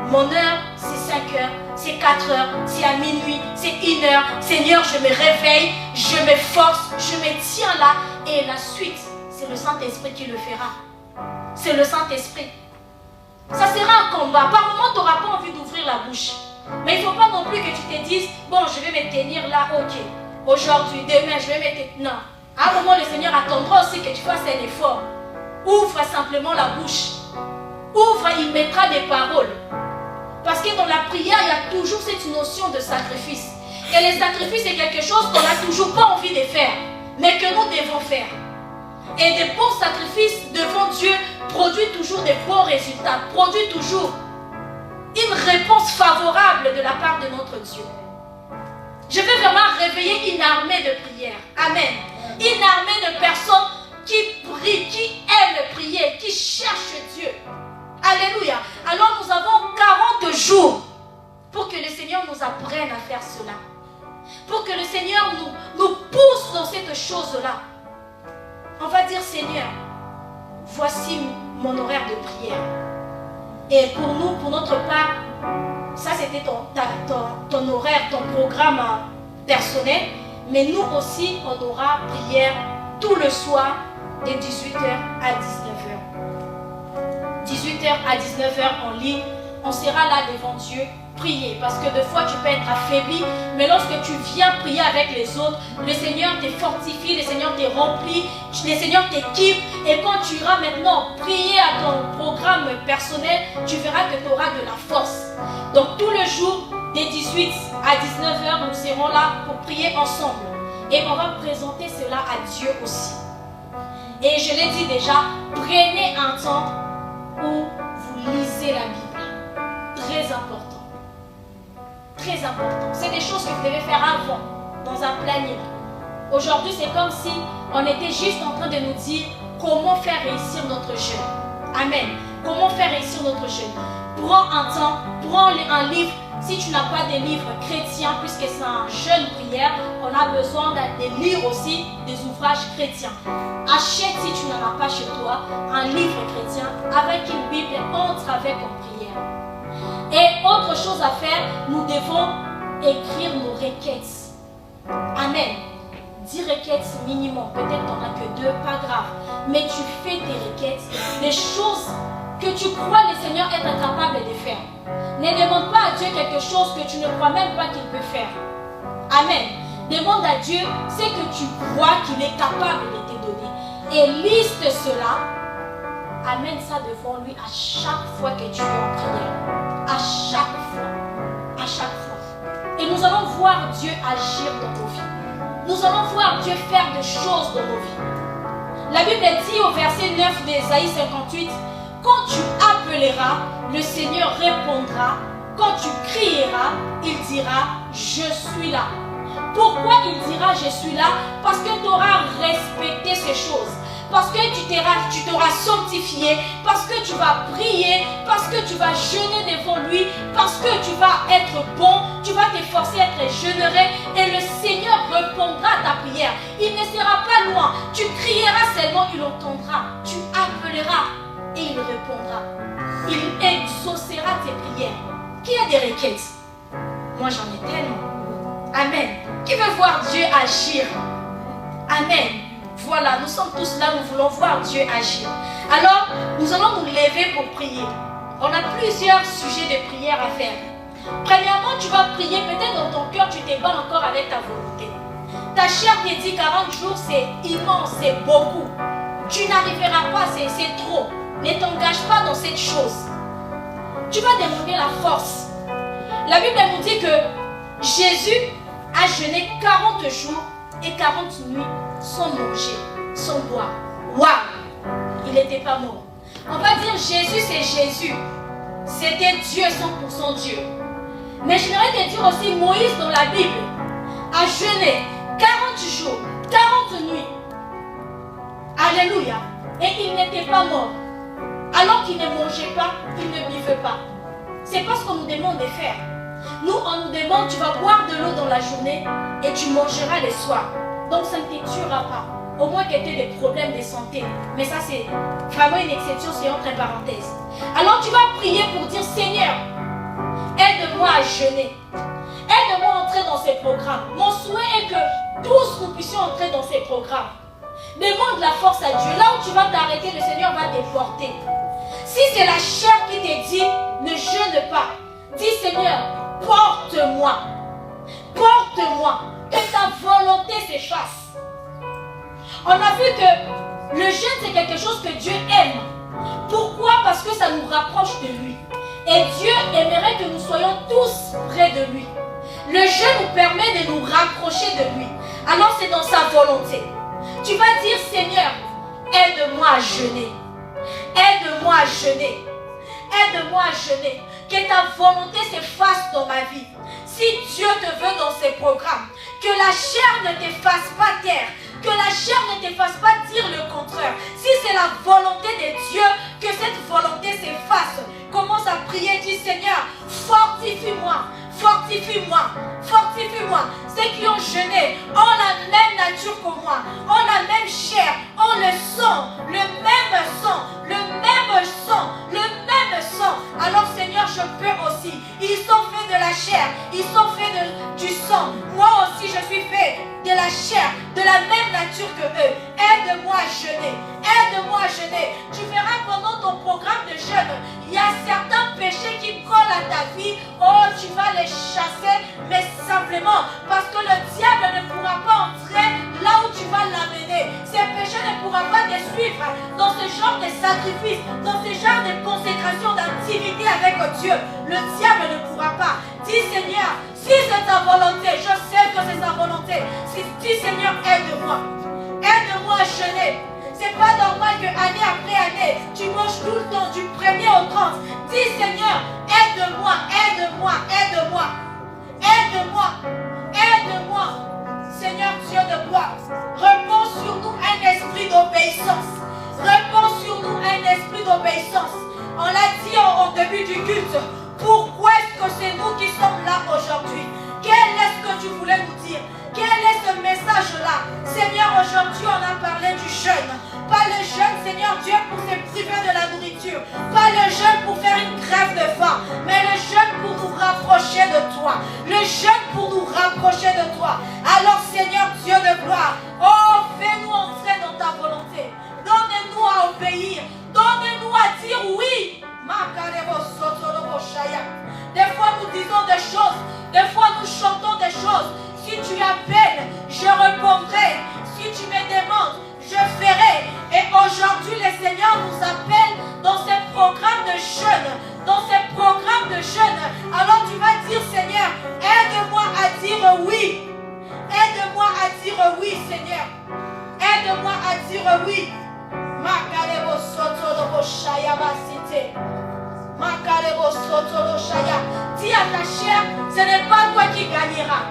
Mon heure, c'est 5 heures, c'est 4 heures, c'est à minuit, c'est 1 heure. Seigneur, je me réveille, je me force, je me tiens là et la suite, c'est le Saint-Esprit qui le fera. C'est le Saint-Esprit. Ça sera un combat. Par moment, tu n'auras pas envie d'ouvrir la bouche. Mais il ne faut pas non plus que tu te dises, bon, je vais me tenir là, ok. Aujourd'hui, demain, je vais me tenir. Non. À un moment, le Seigneur attendra aussi que tu fasses un effort. Ouvre simplement la bouche. Ouvre, il mettra des paroles. Parce que dans la prière, il y a toujours cette notion de sacrifice. Et le sacrifice, c'est quelque chose qu'on n'a toujours pas envie de faire, mais que nous devons faire. Et des bons sacrifices devant Dieu produisent toujours des bons résultats, produisent toujours une réponse favorable de la part de notre Dieu. Je vais vraiment réveiller une armée de prières. Amen. Une armée de personnes qui prient, qui aiment prier, qui cherchent Dieu. Alléluia. Alors nous avons 40 jours pour que le Seigneur nous apprenne à faire cela. Pour que le Seigneur nous pousse dans cette chose-là. On va dire Seigneur, voici mon horaire de prière. Et pour nous, pour notre part, ça c'était ton horaire, ton programme personnel. Mais nous aussi, on aura prière tout le soir de 18h à 19h. 18h à 19h en ligne, on sera là devant Dieu, prier. Parce que des fois tu peux être affaibli, mais lorsque tu viens prier avec les autres, le Seigneur te fortifie, le Seigneur te remplit, le Seigneur t'équipe. Et quand tu iras maintenant prier à ton programme personnel, tu verras que tu auras de la force. Donc tout le jour, Dès 18 à 19 heures, nous serons là pour prier ensemble. Et on va présenter cela à Dieu aussi. Et je l'ai dit déjà, prenez un temps où vous lisez la Bible. Très important. Très important. C'est des choses que vous devez faire avant, dans un planning. Aujourd'hui, c'est comme si on était juste en train de nous dire comment faire réussir notre jeûne. Amen. Comment faire réussir notre jeûne. Prends un temps, prends un livre. Si tu n'as pas de livres chrétiens, puisque c'est un jeûne prière, on a besoin de lire aussi des ouvrages chrétiens. Achète, si tu n'en as pas chez toi, un livre chrétien avec une Bible et entre avec en prière. Et autre chose à faire, nous devons écrire nos requêtes. Amen. 10 requêtes minimum, peut-être t'en as que 2, pas grave. Mais tu fais tes requêtes, des choses que tu crois le Seigneur être capable de faire. Ne demande pas à Dieu quelque chose que tu ne crois même pas qu'il peut faire. Amen. Demande à Dieu ce que tu crois qu'il est capable de te donner. Et liste cela. Amène ça devant lui à chaque fois que tu es en prière. À chaque fois. À chaque fois. Et nous allons voir Dieu agir dans nos vies. Nous allons voir Dieu faire des choses dans nos vies. La Bible dit au verset 9 d'Ésaïe 58, quand tu appelleras, le Seigneur répondra. Quand tu crieras, il dira, je suis là. Pourquoi il dira, je suis là? Parce que tu auras respecté ces choses. Parce que tu t'auras sanctifié, parce que tu vas prier, parce que tu vas jeûner devant lui, parce que tu vas être bon, tu vas t'efforcer à être jeûneré et le Seigneur répondra à ta prière. Il ne sera pas loin, tu crieras seulement, il entendra, tu appelleras et il répondra. Il exaucera tes prières. Qui a des requêtes? Moi j'en ai tellement. Amen. Qui veut voir Dieu agir? Amen. Voilà, nous sommes tous là, nous voulons voir Dieu agir. Alors, nous allons nous lever pour prier. On a plusieurs sujets de prière à faire. Premièrement, tu vas prier, peut-être dans ton cœur, tu te bats encore avec ta volonté. Ta chair te dit 40 jours, c'est immense, c'est beaucoup. Tu n'arriveras pas, c'est trop. Ne t'engage pas dans cette chose. Tu vas demander la force. La Bible nous dit que Jésus a jeûné 40 jours et 40 nuits sans manger, sans boire. Waouh! Il n'était pas mort. On va dire Jésus, c'est Jésus. C'était Dieu, 100% Dieu. Mais je voudrais te dire aussi, Moïse dans la Bible a jeûné 40 jours, 40 nuits. Alléluia. Et il n'était pas mort. Alors qu'il ne mangeait pas, il ne buvait pas. C'est pas ce qu'on nous demande de faire. Nous, on nous demande, tu vas boire de l'eau dans la journée et tu mangeras le soir. Donc ça ne te tuera pas. Au moins que tu aies des problèmes de santé. Mais ça, c'est vraiment une exception, c'est entre parenthèses. Alors tu vas prier pour dire, Seigneur, aide-moi à jeûner. Aide-moi à entrer dans ces programmes. Mon souhait est que tous nous puissions entrer dans ces programmes. Demande la force à Dieu. Là où tu vas t'arrêter, le Seigneur va te porter. Si c'est la chair qui te dit, ne jeûne pas. Dis, Seigneur, porte-moi. Porte-moi. Que ta volonté s'efface. On a vu que le jeûne, c'est quelque chose que Dieu aime. Pourquoi? Parce que ça nous rapproche de lui. Et Dieu aimerait que nous soyons tous près de lui. Le jeûne nous permet de nous rapprocher de lui. Alors c'est dans sa volonté. Tu vas dire, Seigneur, aide-moi à jeûner. Aide-moi à jeûner. Aide-moi à jeûner. Que ta volonté s'efface dans ma vie. Si Dieu te veut dans ses programmes, que la chair ne te fasse pas taire, que la chair ne te fasse pas dire le contraire. Si c'est la volonté de Dieu, que cette volonté s'efface. Commence à prier, dis Seigneur, fortifie-moi, fortifie-moi, fortifie-moi. Ceux qui ont jeûné ont la même nature que moi, ont la même chair, ont le sang, le même sang, le même sang, le même sang. Alors Seigneur, je peux aussi. Ils sont faits de la chair, ils sont faits du sang. Moi aussi, je suis fait de la chair, de la même nature que eux. Aide-moi à jeûner, aide-moi à jeûner. Tu verras pendant ton programme de jeûne, il y a certains péchés qui collent à ta vie. Oh, tu vas les chasser, mais simplement parce que le diable ne pourra pas entrer là où tu tu vas l'amener. Ces péchés ne pourront pas te suivre dans ce genre de sacrifice, dans ce genre de consécration, d'intimité avec Dieu. Le diable ne pourra pas. Dis Seigneur, si c'est ta volonté, je sais que c'est sa volonté. Dis Seigneur, aide-moi. Aide-moi à jeûner. C'est pas normal que année après année, tu manges tout le temps, du 1er au 30. Dis Seigneur, aide-moi, aide-moi, aide-moi. Aide-moi, aide-moi. Seigneur Dieu de gloire, répands sur nous un esprit d'obéissance. Répands sur nous un esprit d'obéissance. On l'a dit au début du culte. Pourquoi est-ce que c'est nous qui sommes là aujourd'hui? Quel est ce que tu voulais nous dire? Quel est ce message-là? Seigneur, aujourd'hui on a parlé du jeûne. Pas le jeûne, Seigneur Dieu, pour se priver de la nourriture. Pas le jeûne pour faire une grève de faim. Mais le jeûne pour nous rapprocher de toi. Le jeûne pour nous rapprocher de toi. Alors Seigneur Dieu de gloire, oh, fais-nous entrer dans ta volonté. Donne-nous à obéir. Donne-nous à dire oui. Des fois nous disons des choses. Des fois nous chantons des choses. Si tu appelles, je répondrai. Si tu me demandes, je ferai. Et aujourd'hui, le Seigneur nous appelle dans ces programmes de jeûne. Dans ces programmes de jeûne. Alors tu vas dire, Seigneur, aide-moi à dire oui. Aide-moi à dire oui, Seigneur. Aide-moi à dire oui. Makarebo sotolobo shaya basite. Makarebo sotolobo shaya. Dis à ta chair, ce n'est pas toi qui gagneras.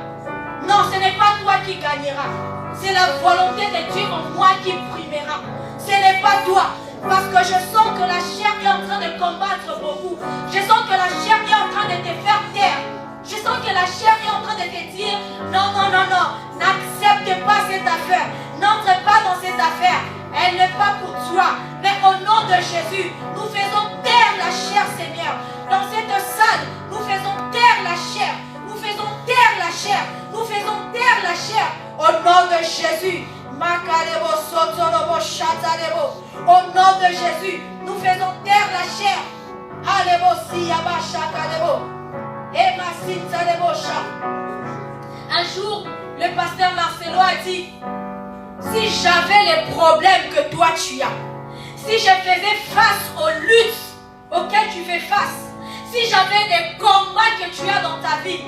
Non, ce n'est pas toi qui gagneras. C'est la volonté de Dieu en moi qui primera. Ce n'est pas toi. Parce que je sens que la chair est en train de combattre beaucoup. Je sens que la chair est en train de te faire taire. Je sens que la chair est en train de te dire non, non, non, non. N'accepte pas cette affaire. N'entre pas dans cette affaire. Elle n'est pas pour toi. Mais au nom de Jésus, nous faisons taire la chair, Seigneur. Dans cette salle, nous faisons taire la chair. Nous faisons taire la chair. Nous faisons taire la chair. Au nom de Jésus. Makarebo sotolobo shatarebo. Au nom de Jésus, nous faisons taire la chair. Alebo siyaba shakarebo. Ema sintarebo sha. Un jour, le pasteur Marcelo a dit, si j'avais les problèmes que toi tu as, si je faisais face aux luttes auxquelles tu fais face, si j'avais des combats que tu as dans ta vie,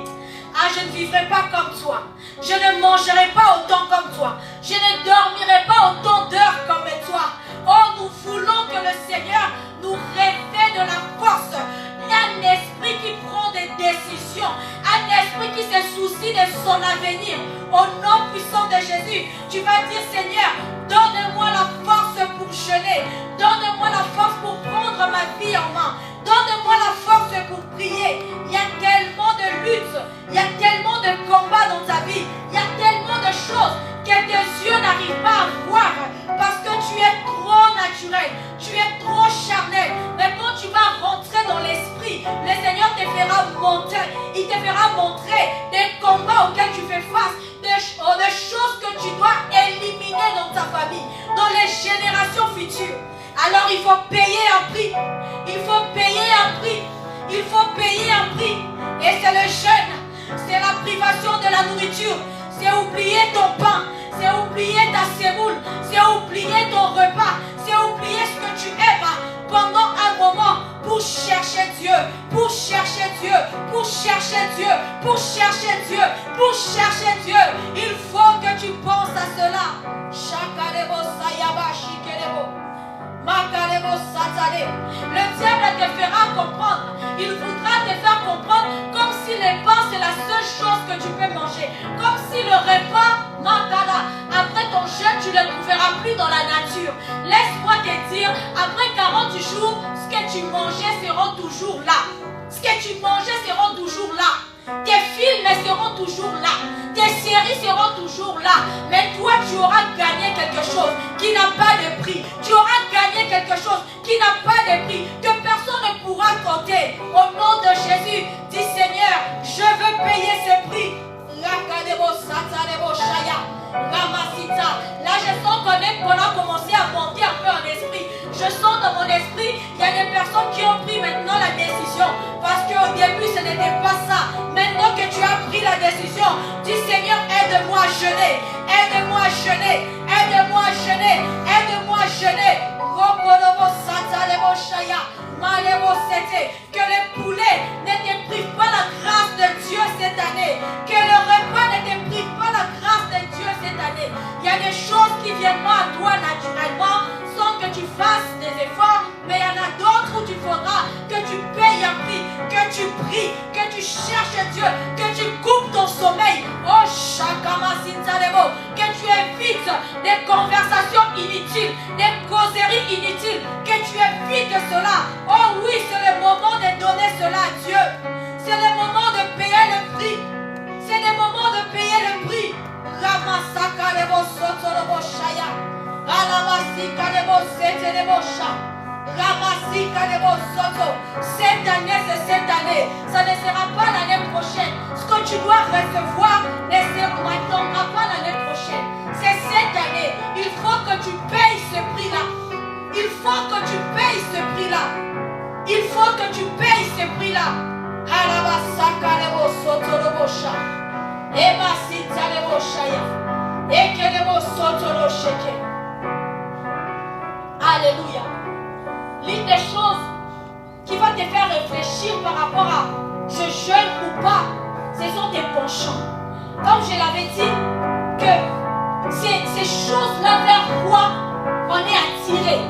je ne vivrais pas comme toi. Je ne mangerai pas autant comme toi. Je ne dormirai pas autant d'heures comme toi. Oh, nous voulons que le Seigneur nous révèle de la force. Un esprit qui prend des décisions. Un esprit qui se soucie de son avenir. Au nom puissant de Jésus, tu vas dire, Seigneur, donne-moi la force pour jeûner. Donne-moi la force pour prendre ma vie en main. Donne-moi la force pour prier. Il y a tellement de luttes. Il y a tellement de combats dans ta vie. Il y a tellement de choses que tes yeux n'arrivent pas à voir. Parce que tu es trop naturel. Tu es trop charnel. Mais quand tu vas rentrer dans l'esprit, le Seigneur te fera monter. Il te fera montrer des combats auxquels tu fais face. Des choses que tu dois éliminer dans ta famille. Dans les générations futures. Alors il faut payer un prix. Il faut payer un prix. Il faut payer un prix. Et c'est le jeûne. C'est la privation de la nourriture. C'est oublier ton pain. C'est oublier ta sémoule. C'est oublier ton repas. C'est oublier ce que tu aimes pendant un moment pour chercher Dieu. Pour chercher Dieu. Pour chercher Dieu. Pour chercher Dieu. Pour chercher Dieu. Il faut que tu penses à cela. Shakarebo sayaba shikerebo. Le diable te fera comprendre. Il voudra te faire comprendre comme si les pains c'est la seule chose que tu peux manger. Comme si le repas, après ton jeûne, tu ne le trouveras plus dans la nature. Laisse-moi te dire, après 40 jours, ce que tu mangeais seront toujours là. Ce que tu mangeais seront toujours là. Tes films seront toujours là. Tes séries seront toujours là. Mais toi, tu auras gagné quelque chose qui n'a pas de prix. Tu auras gagné quelque chose qui n'a pas de prix, que personne ne pourra compter. Au nom de Jésus, dis Seigneur, je veux payer ce prix. Là, je sens qu'on a commencé à monter un peu en esprit. Je sens dans mon esprit, il y a des personnes qui ont pris maintenant la décision. Parce qu'au début, ce n'était pas ça. Maintenant que tu as pris la décision, dis Seigneur, aide-moi à jeûner. Aide-moi à jeûner. Aide-moi à jeûner. Aide-moi à jeûner. Que les poulets ne te privent pas la grâce de Dieu cette année. Que le repas ne te prive pas la grâce de Dieu cette année. Il y a des choses qui viendront à toi naturellement sans que tu fasses des efforts. Mais il y en a d'autres où tu faudras que tu payes un prix, que tu pries, que tu cherches Dieu, que tu coupes ton sommeil. Oh, Shakama Sinzalebo, que tu évites des conversations inutiles, des causeries inutiles, que tu évites cela. Oh oui, c'est le moment de donner cela à Dieu. C'est le moment de payer le prix. C'est le moment de payer le prix. Ramasaka lebo soto lebo shaya. Alamasika lebo sete lebo sha. Ramasika lebo soto. Cette année, c'est cette année. Ça ne sera pas l'année prochaine. Ce que tu dois recevoir ne s'attendra pas l'année prochaine. C'est cette année. Il faut que tu payes ce prix-là. Il faut que tu payes ce prix-là. Il faut que tu payes ce prix-là. Alamasaka lebo soto lebo sha. Eba sita lebo shaya. Eke lebo soto lebo sheke. Alléluia. L'une des choses qui va te faire réfléchir par rapport à je jeûne ou pas, ce sont tes penchants. Comme je l'avais dit, que ces choses-là vers quoi on est attiré.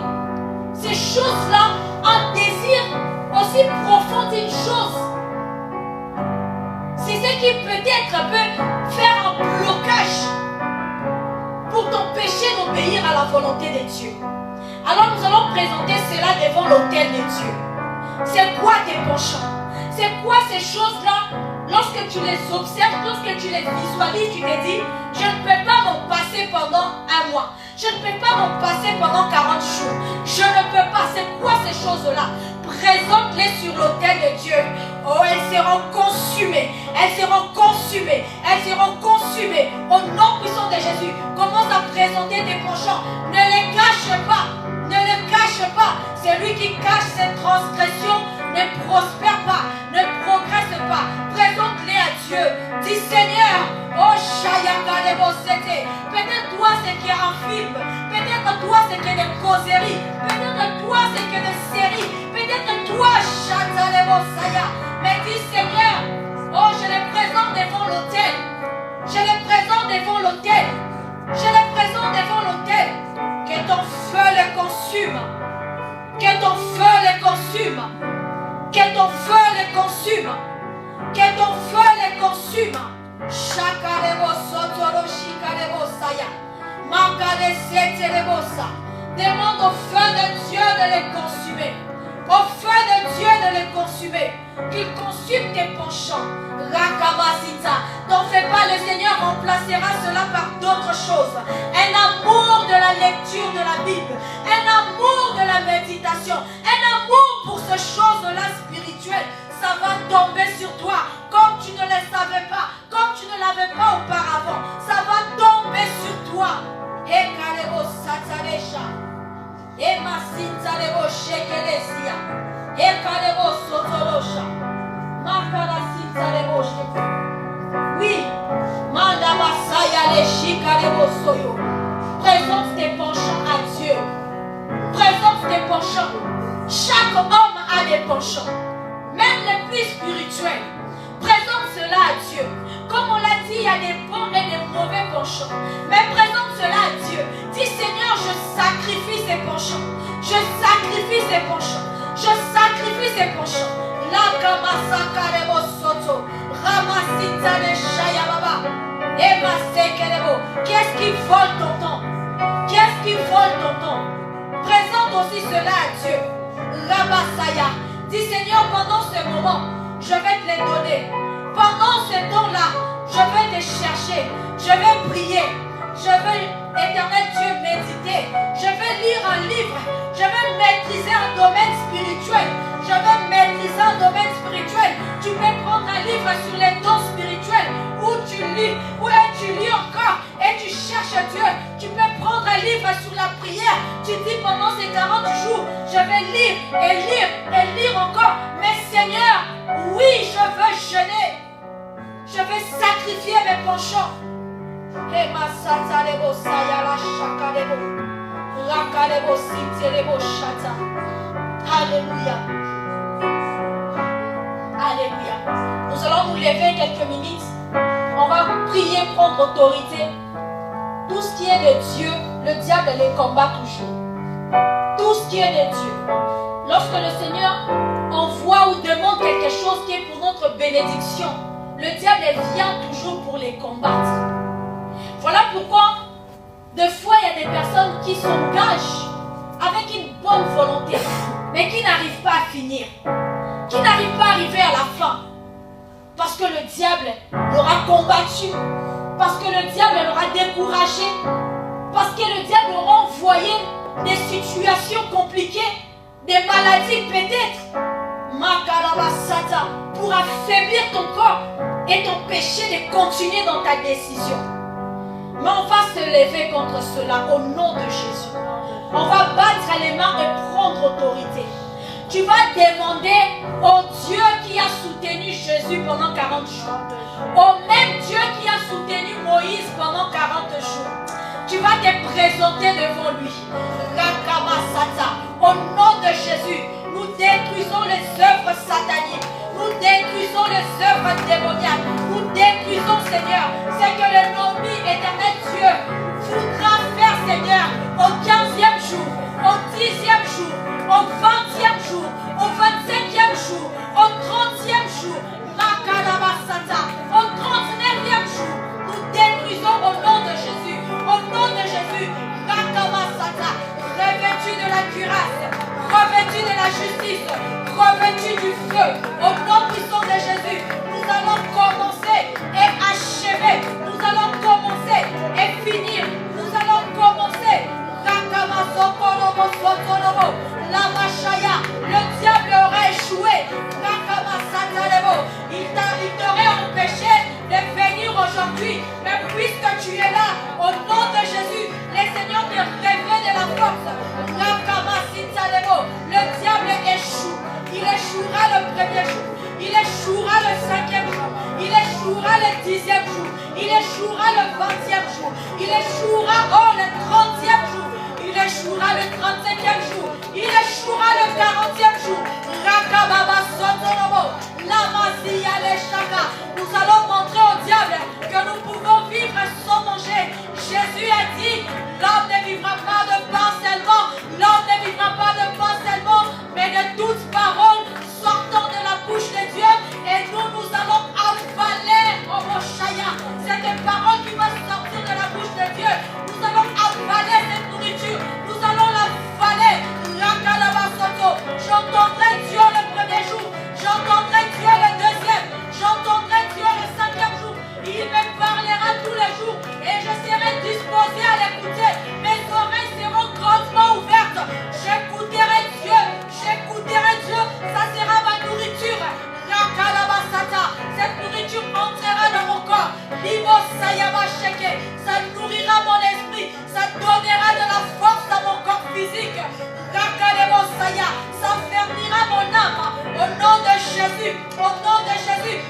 Ces choses-là, un désir aussi profond d'une chose. C'est ce qui peut-être peut faire un blocage pour t'empêcher d'obéir à la volonté de Dieu. Alors nous allons présenter cela devant l'autel de Dieu. C'est quoi tes penchants? C'est quoi ces choses-là? Lorsque tu les observes, lorsque tu les visualises, tu te dis, je ne peux pas m'en passer pendant un mois. Je ne peux pas m'en passer pendant 40 jours. Je ne peux pas. C'est quoi ces choses-là? Présente-les sur l'autel de Dieu. Oh, elles seront consumées. Elles seront consumées. Elles seront consumées. Au nom puissant de Jésus, commence à présenter tes penchants. Ne les cache pas. Ne les cache pas. Celui qui cache ses transgressions ne prospère pas, ne progresse pas. Présente-les à Dieu. Dis Seigneur, oh Shayaka Lebosete. Peut-être toi c'est qu'il y a un film. Peut-être toi c'est qu'il y a des causeries. Peut-être toi c'est qu'il y a des séries. Peut-être toi Shata Lebosaya. Mais dis Seigneur, oh je les présente devant l'autel. Je les présente devant l'autel. Je les présente devant l'autel. Que ton feu les consume. Que ton feu les consume. Que ton feu les consume. Que ton feu les consume. Chakalebo sotoro shikalebo saya. Makale setelebo sa. Demande au feu de Dieu de les consumer. Au feu de Dieu de les consumer. Qu'il consume tes penchants. Rakamasita. T'en fais pas, le Seigneur remplacera cela par d'autres choses. Un amour de la lecture de la Bible. Un amour de la méditation. Un amour pour ces choses-là spirituelles. Ça va tomber sur toi comme tu ne le savais pas. Comme tu ne l'avais pas auparavant. Ça va tomber sur toi. Ekalebo sataresha. Emasintalebo shekelesia. Ekalebo sotorosha. Makarasintalebo shekelesia. Oui, Mandabasaya le Shikalebo Soyo. Présente tes penchants à Dieu. Présente tes penchants. Chaque homme a des penchants, même les plus spirituels. Présente cela à Dieu. Comme on l'a dit, il y a des bons et des mauvais penchants. Mais présente cela à Dieu. Dis Seigneur, je sacrifie ces penchants. Je sacrifie ces penchants. Je sacrifie ces penchants. La Kamasaka Lebo Soto. Ramasita le Shayababa. Qu'est-ce qui vole ton temps? Qu'est-ce qui vole ton temps? Présente aussi cela à Dieu. Ramasaya. Dis Seigneur, pendant ce moment, je vais te les donner. Pendant ce temps-là, je vais te chercher. Je vais prier. Je vais, éternel Dieu, méditer. Je vais lire un livre. Je vais maîtriser un domaine spirituel. Je vais maîtriser un domaine spirituel. Tu peux prendre un livre sur les dons spirituels où tu lis, tu lis encore et tu cherches Dieu. Tu peux prendre un livre sur la prière. Tu dis pendant ces 40 jours, je vais lire et lire et lire encore. Mais Seigneur, oui, je veux jeûner. Je veux sacrifier mes penchants. Alléluia. Alléluia. Nous allons nous lever quelques minutes. On va prier, prendre autorité. Tout ce qui est de Dieu, le diable les combat toujours. Tout ce qui est de Dieu. Lorsque le Seigneur envoie ou demande quelque chose qui est pour notre bénédiction, le diable vient toujours pour les combattre. Voilà pourquoi, des fois, il y a des personnes qui s'engagent avec une bonne volonté, mais qui n'arrivent pas à finir, qui n'arrivent pas à arriver à la fin, parce que le diable leur a combattu, parce que le diable leur a découragé, parce que le diable leur a envoyé des situations compliquées, des maladies peut-être, pour affaiblir ton corps et t'empêcher de continuer dans ta décision. Mais on va se lever contre cela au nom de Jésus. On va battre les mains et prendre autorité. Tu vas demander au Dieu qui a soutenu Jésus pendant 40 jours, au même Dieu qui a soutenu Moïse pendant 40 jours. Tu vas te présenter devant lui. Au nom de Jésus, nous détruisons les œuvres sataniques. Nous détruisons les œuvres démoniaques. Nous détruisons, Seigneur, ce que l'ennemi éternel Dieu voudra faire, Seigneur, au 15e jour, au 10e jour, au 20e jour, au 25e jour, au 30e jour, au 39e jour. Nous détruisons au nom de Jésus, au nom de Jésus, revêtu de la cuirasse, revêtu de la justice, revêtu du feu, au nom puissant de Jésus, nous allons commencer et achever, nous allons commencer et finir, nous allons commencer. Le diable aura échoué, il t'aurait empêché de venir aujourd'hui, mais puisque tu es là, au nom de Jésus, le Seigneur te révèle de la force. Le diable échoue. Il échouera le premier jour. Il échouera le 5e jour. Il échouera le 10e jour. Il échouera le 20e jour. Il échouera le 30e jour. Il échouera le 35e jour. Il échouera le 40e jour. Nous allons montrer au diable que nous pouvons vivre sans manger. Jésus a dit, l'homme ne vivra pas de pain seulement, l'homme ne vivra pas de pain seulement, mais de toute parole sortant de la bouche de Dieu. Et nous allons avaler, oh mon chaya, cette parole qui va sortir de la bouche de Dieu. Nous allons avaler cette nourriture, nous allons l'avaler. J'entendrai Dieu le premier jour, j'entendrai Dieu le deuxième, j'entendrai Dieu le 5e jour. Il me parlera tous les jours et je serai disposé à l'écouter. Mes oreilles seront grandement ouvertes. J'écouterai Dieu, ça sera ma nourriture. Cette nourriture entrera dans mon corps. Ça nourrira mon esprit, ça donnera de la force à mon corps physique. Ça fermera mon âme. Au nom de Jésus,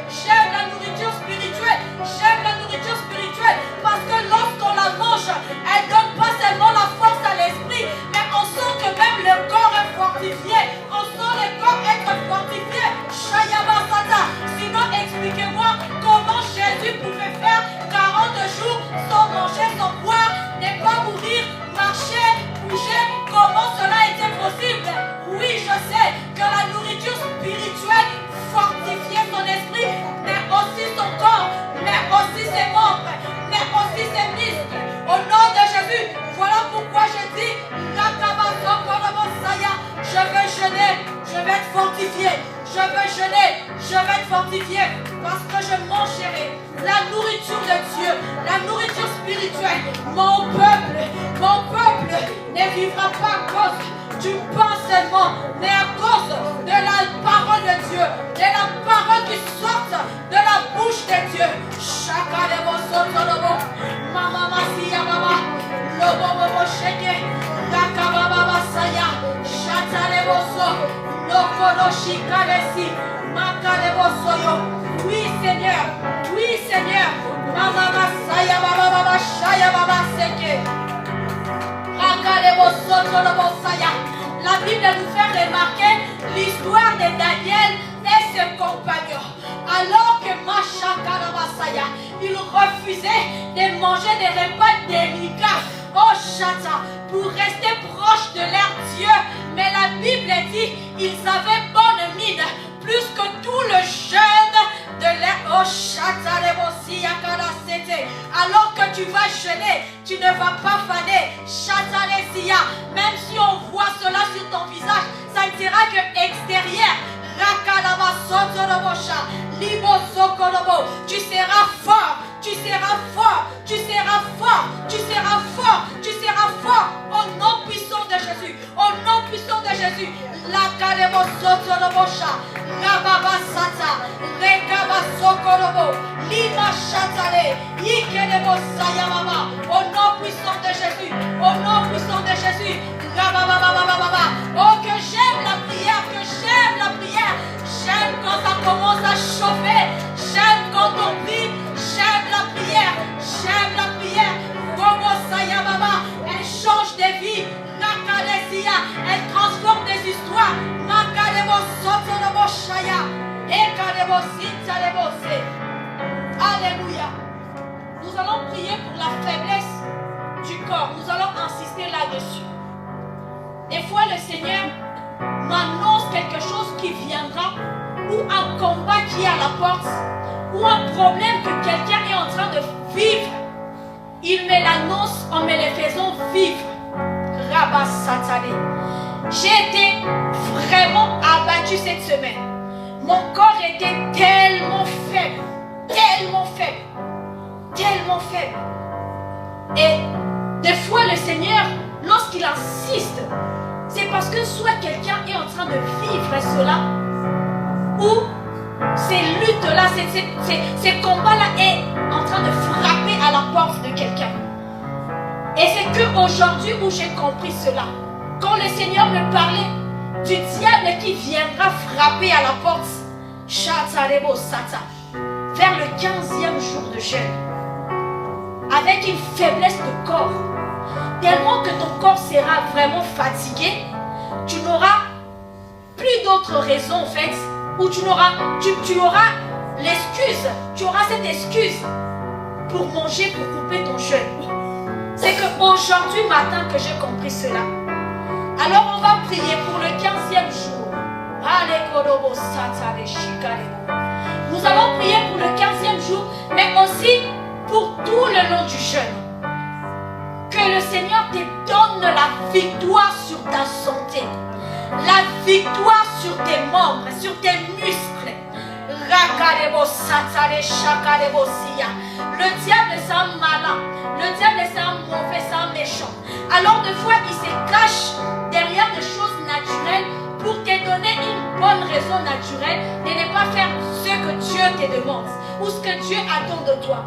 j'aime la nourriture spirituelle. J'aime la nourriture spirituelle parce que lorsqu'on la mange, elle donne pas seulement la force à l'esprit, mais on sent que même le corps est fortifié. On sent le corps être fortifié. Sinon, expliquez-moi comment Jésus pouvait faire 40 jours sans manger, sans boire, ne pas mourir, marcher, bouger. Comment cela était possible? Oui, je sais que la nourriture spirituelle fortifiait son esprit, mais aussi son corps, mais aussi ses membres, mais aussi ses muscles. Au nom de Jésus, voilà pourquoi je dis, je vais jeûner, je vais être fortifié. Je vais jeûner, je vais être fortifié, parce que je mangerai la nourriture de Dieu, la nourriture spirituelle. Mon peuple ne vivra pas à cause du pain seulement, mais à cause de la parole de Dieu, de la parole qui sort de la bouche de Dieu. Chaka de vos sotonobo, mama masia baba, lobo bobo sheke, kaka baba saya, chata de voso, lokoro shikaresi, maka de voso yo. Oui Seigneur, mama masaya baba baba La Bible nous fait remarquer l'histoire de Daniel et ses compagnons. Alors que Machakarabasaya, ils refusaient de manger des repas délicats, oh chata, pour rester proche de leur Dieu. Mais la Bible dit ils avaient bonne mine, plus que tout le jeûne de leur oh chata. Alors que tu vas jeûner, tu ne vas pas faner. Chata lesia. Même si on voit cela sur ton visage, ça ne sera que extérieur. Tu seras fort, tu seras fort, tu seras fort, tu seras fort, tu seras fort au nom puissant de Jésus, au nom puissant de Jésus. La kalebo sotorobosha, la baba sata, regaba sokorobo, lima chatale, ikelebo sayamama, au nom puissant de Jésus, au nom puissant de Jésus. Oh, que j'aime la prière, que j'aime la prière. J'aime quand ça commence à chauffer. J'aime quand on prie. J'aime la prière. J'aime la prière. Elle change des vies. Elle transforme des histoires. Alléluia. Nous allons prier pour la faiblesse du corps. Nous allons insister là-dessus. Des fois, le Seigneur m'annonce quelque chose qui viendra, ou un combat qui est à la porte, ou un problème que quelqu'un est en train de vivre. Il me l'annonce en me le faisant vivre. Rabba Satane. J'ai été vraiment abattu cette semaine. Mon corps était tellement faible, tellement faible, tellement faible. Et des fois, le Seigneur, lorsqu'il insiste, c'est parce que soit quelqu'un est en train de vivre cela, ou ces luttes-là, ces combats-là est en train de frapper à la porte de quelqu'un. Et c'est qu'aujourd'hui où j'ai compris cela, quand le Seigneur me parlait du diable qui viendra frapper à la porte, vers le 15e jour de jeûne, avec une faiblesse de corps, tellement que ton corps sera vraiment fatigué, tu n'auras plus d'autres raisons en fait, où tu auras l'excuse, tu auras cette excuse pour manger, pour couper ton jeûne. C'est qu'aujourd'hui matin que j'ai compris cela. Alors on va prier pour le 15e jour. Nous allons prier pour le 15e jour, mais aussi pour tout le long du jeûne. Que le Seigneur te donne la victoire sur ta santé, la victoire sur tes membres, sur tes muscles. Le diable c'est un malin, le diable c'est un mauvais, c'est un méchant. Alors des fois il se cache derrière des choses naturelles pour te donner une bonne raison naturelle de ne pas faire ce que Dieu te demande ou ce que Dieu attend de toi.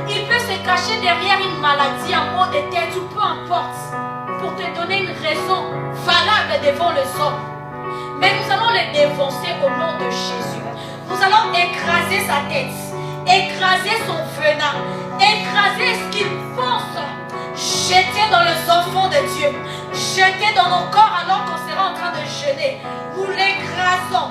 Il peut se cacher derrière une maladie, un mot de tête ou peu importe, pour te donner une raison valable devant les hommes. Mais nous allons les défoncer au nom de Jésus. Nous allons écraser sa tête, écraser son venin, écraser ce qu'il pense, jeter dans les enfants de Dieu, jeter dans nos corps alors qu'on sera en train de jeûner. Nous l'écrasons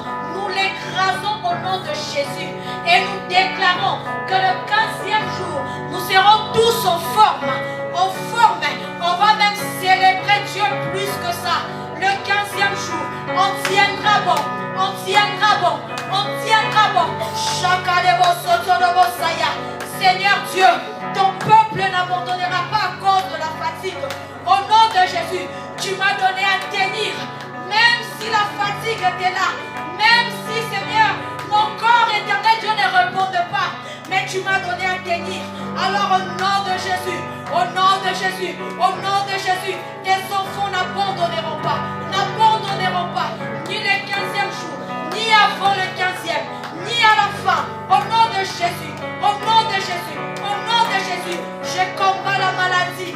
au nom de Jésus et nous déclarons que le 15e jour, nous serons tous en forme, on va même célébrer Dieu plus que ça. Le 15e jour, on tiendra bon, on tiendra bon, on tiendra bon. Seigneur Dieu, ton peuple n'abandonnera pas à cause de la fatigue. Au nom de Jésus, tu m'as donné à tenir, même si la fatigue était là, même si Seigneur, mon corps éternel, Dieu ne répond pas, mais tu m'as donné à tenir. Alors au nom de Jésus, au nom de Jésus, au nom de Jésus, tes enfants n'abandonneront pas, ni le 15e jour, ni avant le 15e, ni à la fin. Au nom de Jésus, au nom de Jésus, au nom de Jésus, je combats la maladie.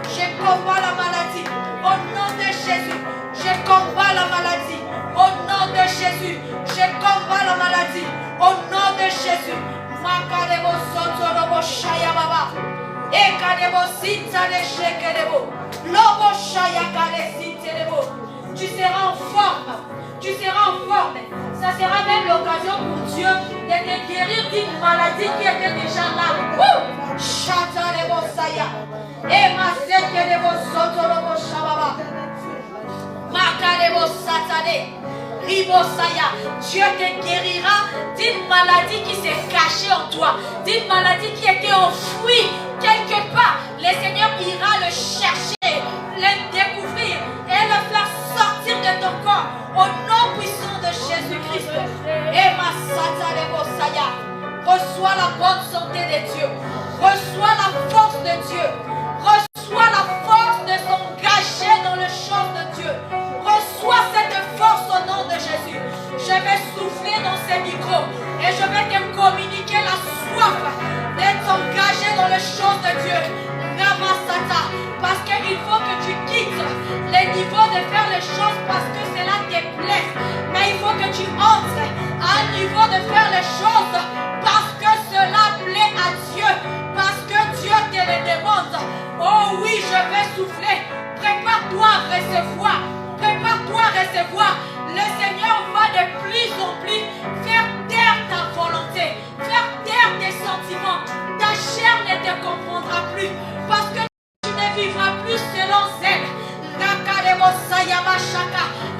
Je combats la maladie. Au nom de Jésus, je combats la maladie. Au nom de Jésus, je combats la maladie. Au nom de Jésus. Tu seras en forme. Tu seras en forme. Ça sera même l'occasion pour Dieu de te guérir d'une maladie qui était déjà là. Dieu te guérira d'une maladie qui s'est cachée en toi, d'une maladie qui était enfouie quelque part. Le Seigneur ira le chercher, le découvrir et le faire sortir de ton corps au nom puissant de Jésus-Christ. Reçois la bonne santé de Dieu, reçois la force de Dieu, reçois la force de s'engager dans le champ de Dieu. Reçois cette force au nom de Jésus. Je vais souffler dans ces micros et je vais te communiquer la soif d'être engagé dans les choses de Dieu. Ramasata, parce qu'il faut que tu quittes les niveaux de faire les choses parce que cela te plaît. Mais il faut que tu entres à un niveau de faire les choses parce que cela plaît à Dieu, parce que Dieu te le demande. Oh oui, je vais souffler. Prépare-toi à recevoir. Prépare-toi à recevoir. Le Seigneur va de plus en plus faire taire ta volonté, faire taire tes sentiments. Ta chair ne te comprendra plus parce que tu ne vivras plus selon elle.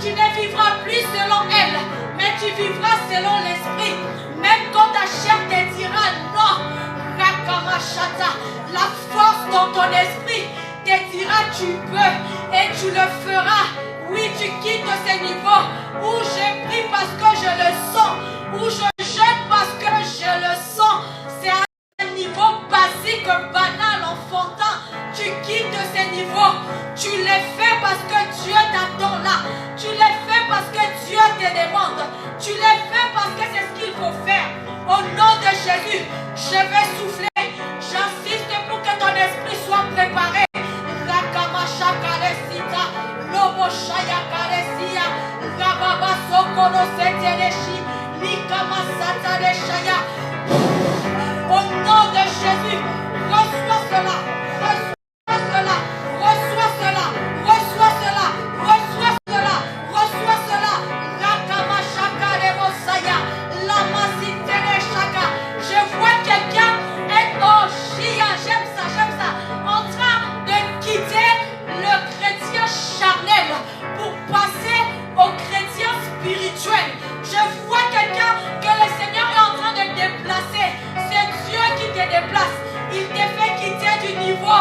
Tu ne vivras plus selon elle, mais tu vivras selon l'esprit. Même quand ta chair te dira non, la force dans ton esprit te dira tu peux et tu le feras. Oui, tu quittes ces niveaux où j'ai pris parce que je le sens, où je jette parce que je le sens. C'est un niveau basique, banal, enfantin. Tu quittes ces niveaux. Tu les fais parce que Dieu t'attend là. Tu les fais parce que Dieu te demande. Tu les fais parce que c'est ce qu'il faut faire. Au nom de Jésus, je vais souffler. J'insiste pour que ton esprit soit préparé. Au nom de Jésus, reçois cela, reçois cela, reçois cela, reçois cela, reçois cela, reçois cela. Je vois quelqu'un être en chia, j'aime ça, en train de quitter le chrétien charnel pour passer au chrétien spirituel. Je vois quelqu'un que le Seigneur est en train de déplacer. C'est Dieu qui te déplace. Il te fait quitter du niveau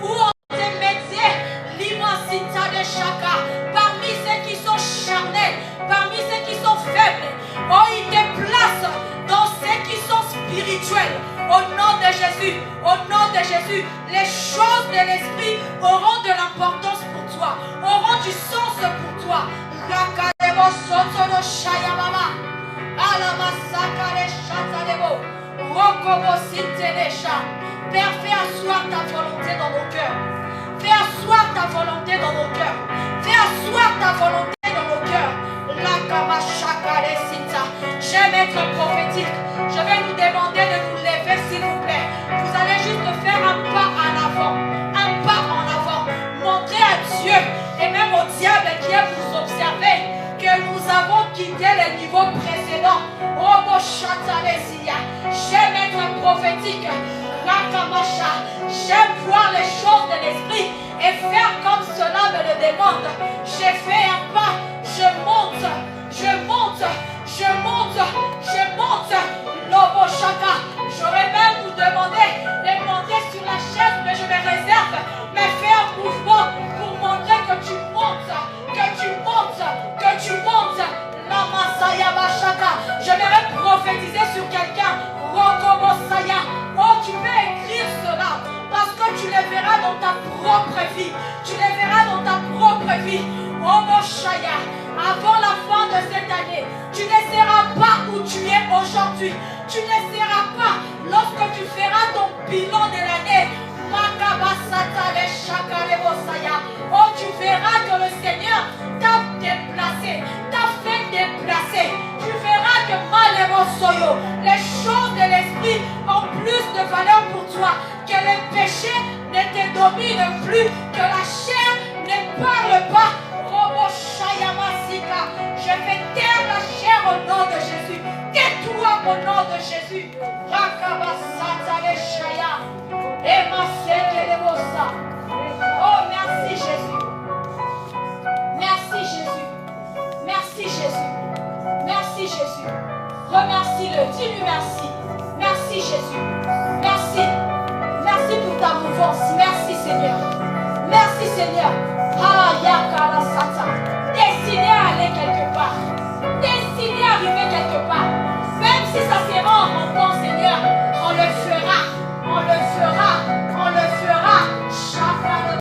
où on te mettait l'immensité de chacun. Parmi ceux qui sont charnels, parmi ceux qui sont faibles, oh, il te place dans ceux qui sont spirituels. Au nom de Jésus, au nom de Jésus, les choses de l'esprit auront de l'importance pour toi, auront du sens pour toi. Père, fais asseoir ta volonté dans nos cœurs. Fais asseoir ta volonté dans nos cœurs. Fais asseoir ta volonté dans nos cœurs. J'aime être prophétique. Je vais nous demander de vous lever, s'il vous plaît. Vous allez juste faire un pas en avant. Un pas en avant. Montrez à Dieu et même au diable qui est vous observer que nous avons quitté le niveau précédent. J'aime être prophétique. J'aime voir les choses de l'esprit et faire comme cela me le demande. J'ai fait un pas, je monte, je monte, je monte, je monte. Lobo Shaka. J'aurais même vous demandé de monter sur la chaise, mais je me réserve. Mais fais un mouvement pour montrer que tu montes, que tu montes, que tu montes. La Masaya Bashaka. J'aimerais prophétiser sur quelqu'un. Rokobo Saya. Oh, tu peux écrire cela parce que tu les verras dans ta propre vie. Tu les verras dans ta propre vie. Oh mon Shaya, avant la fin de cette année, tu ne seras pas où tu es aujourd'hui. Tu ne seras pas lorsque tu feras ton bilan de l'année. Oh, tu verras que le Seigneur t'a déplacé, t'a fait déplacer. Tu verras que malheureusement, les choses de l'esprit ont plus de valeur domine plus, que la chair ne parle pas. Robo Shayamasika, je fais taire la chair au nom de Jésus. Tais-toi au nom de Jésus. Rakabasata le Shaya. Emaseke le Bossa. Oh, merci Jésus. Merci Jésus. Merci Jésus. Merci Jésus. Remercie-le. Dis-lui merci. Merci Jésus. Merci. Merci pour ta mouvance. Merci Seigneur. Merci Seigneur. Ah, Yakara Sata. Destiné à aller quelque part. Destiné à arriver quelque part. Même si ça sera en rampant, Seigneur, on le fera. On le fera. On le fera. Chaka de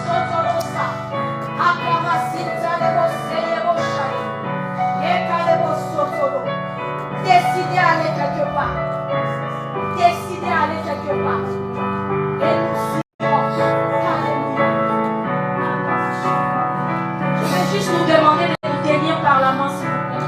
Sotorosa. Akamasita de Boseye Boshai. Eka de Bosotoro. Destiné à aller quelque part. Destiné à aller quelque part. Et nous suivrons. Alléluia. Je vais juste nous demander de nous tenir par la main, s'il vous plaît.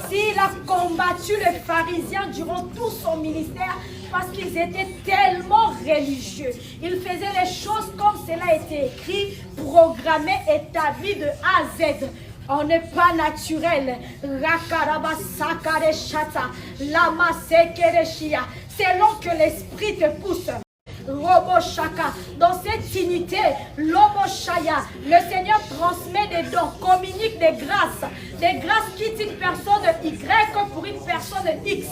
S'il a combattu les pharisiens durant tout son ministère parce qu'ils étaient tellement religieux, il faisait les choses comme cela était écrit, programmé, établi de A à Z. On n'est pas naturel. Selon que l'esprit te pousse. Robo Shaka, dans cette unité, Lobo Shaya, le Seigneur transmet des dons, communique des grâces quittent une personne Y pour une personne X.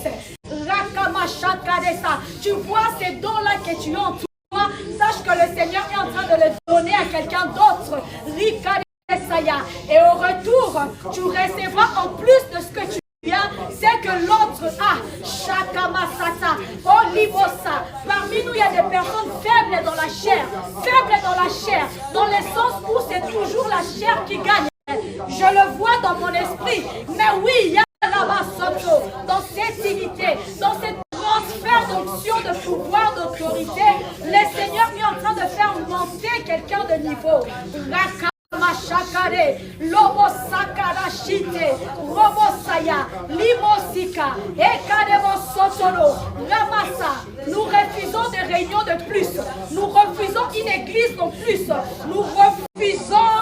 Rakama Shaka Desa, tu vois ces dons-là que tu as en toi, sache que le Seigneur est en train de les donner à quelqu'un d'autre. Rika Desaya, et au retour, tu recevras en plus de ce que tu c'est que l'autre a Shakamasata, Olibosa. Parmi nous, il y a des personnes faibles dans la chair, dans le sens où c'est toujours la chair qui gagne. Je le vois dans mon esprit, mais oui, il y a là-bas dans cette unité, dans cette transfert d'onction, de pouvoir, d'autorité, le Seigneur est en train de faire monter quelqu'un de niveau. Machakare, Lobo Sakara Shite, Robo Saya, Limosika, Ekademo Sotolo, Ramasa. Nous refusons des réunions de plus. Nous refusons une église de plus. Nous refusons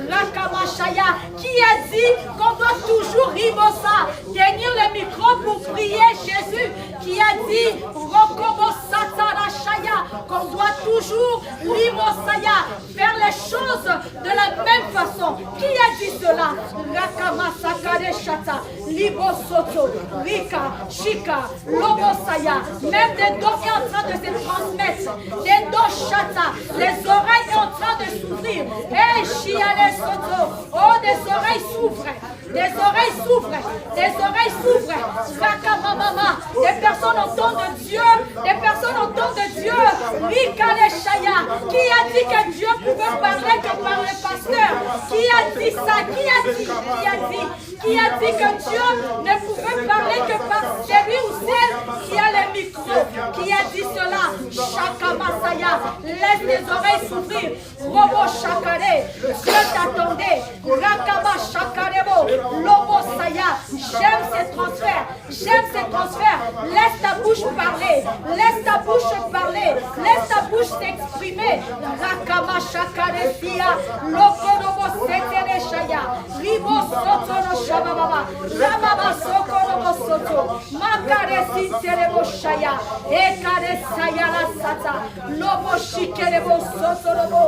Rakamashaya qui a dit qu'on doit toujours Rimosa tenir le micro pour prier Jésus. Qui a dit Rokobo Satarashaya qu'on doit toujours Limosaya faire les choses de la même façon. Qui a dit cela? Rakamasakare Shata, Libosoto, Rika, Shika, Lobosaya. Même des dons est en train de se transmettre. Des dons Shata. Les oreilles sont en train de s'ouvrir. Eh, Shiale Soto. Oh, des oreilles s'ouvrent. Des oreilles s'ouvrent. Des oreilles s'ouvrent. Rakamamama. Des personnes entendent de Dieu. Des personnes entendent de Dieu. Rika le Shaya. Qui a dit que Dieu pouvait parler que par le pasteur? Qui a dit ça? Qui a dit que Dieu ne pouvait parler que par celui ou celle qui a le micro? Qui a dit cela? Shakamasaya. Laisse les oreilles s'ouvrir. Robo Shakare. Dieu t'attendait. Rakama Shakarebo. Lobo Saya. J'aime ces transferts. Laisse ta bouche parler. Laisse ta bouche s'exprimer. Rakama Shakare Sia. Lokorobo Setere Shaya. Ribo Sotoro Shababa. Rababa Sokorobo Soto. Makare Sinterebo Shaya. Ekare Saya la Sata. Lobo Shikerebo Sotorobo.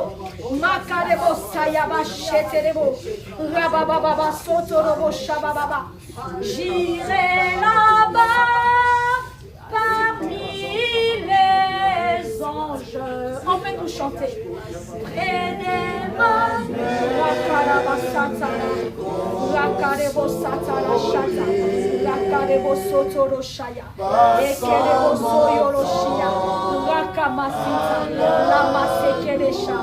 Makarebo Saya. sayaba sheterebo. Rabababa sotorobo shabababa. J'irai là-bas parmi les anges. On peut tout chanter. Près des mains. Rakaraba satana. Rakarebo satana shata. Rakarebo sotoro shaya. Ekerebo soyoro shia. Rakamasita. Lama sekeresha.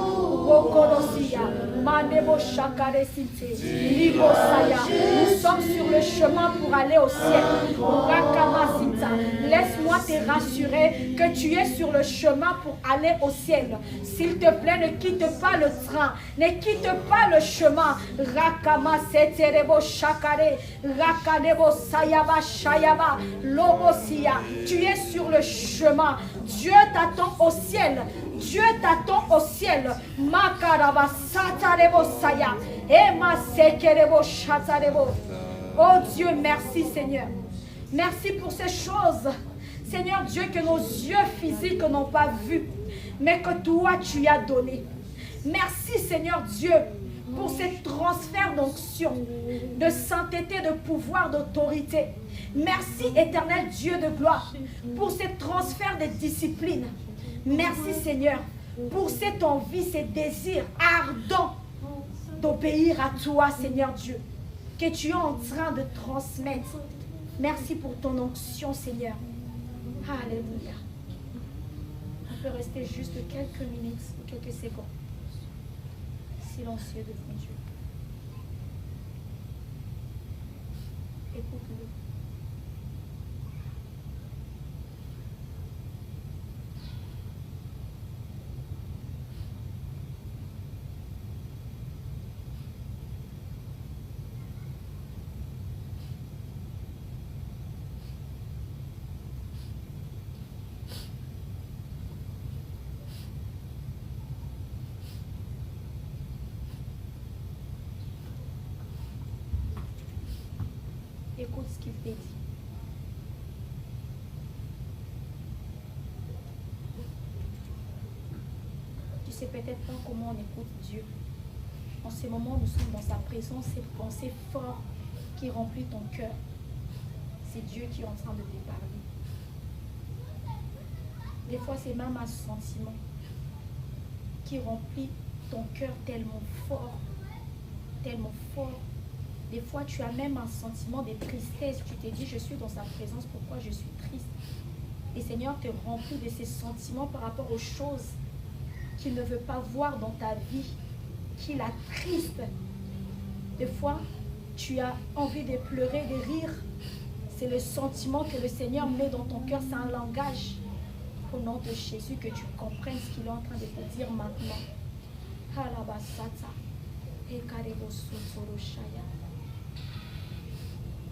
Rokorosia. Manebo shakare sinte. Libo saya. Nous sommes sur le chemin pour aller au ciel. Rakamasita. Laisse-moi te rassurer que tu es sur le chemin pour aller au ciel. S'il te plaît, ne quitte pas le train. Ne quitte pas le chemin. Rakamaseterebo shakare. Rakanebo sayaba shayaba. Lobosia. Tu es sur le chemin. Dieu t'attend au ciel. Dieu t'attend au ciel. Makaraba satarebo saya. Ema sekerebo shatarebo. Oh Dieu, merci Seigneur. Merci pour ces choses. Seigneur Dieu, que nos yeux physiques n'ont pas vu, mais que toi tu as donné. Merci Seigneur Dieu pour ces transferts d'onction, de sainteté, de pouvoir, d'autorité. Merci éternel Dieu de gloire pour ces transferts de discipline. Merci Seigneur pour cette envie, ces désirs ardents d'obéir à toi Seigneur Dieu, que tu es en train de transmettre. Merci pour ton onction Seigneur. Alléluia. On peut rester juste quelques minutes ou quelques secondes silencieux devant Dieu. Écoute-le. Écoute ce qu'il te dit. Tu sais peut-être pas comment on écoute Dieu. En ces moments, nous sommes dans sa présence, cette pensée forte qui remplit ton cœur. C'est Dieu qui est en train de te parler. Des fois, c'est même un sentiment qui remplit ton cœur tellement fort, tellement fort. Des fois, tu as même un sentiment de tristesse. Tu te dis, je suis dans sa présence, pourquoi je suis triste? Et Seigneur te remplit de ces sentiments par rapport aux choses qu'il ne veut pas voir dans ta vie, qui l'attriste. Des fois, tu as envie de pleurer, de rire. C'est le sentiment que le Seigneur met dans ton cœur. C'est un langage. Au nom de Jésus, que tu comprennes ce qu'il est en train de te dire maintenant.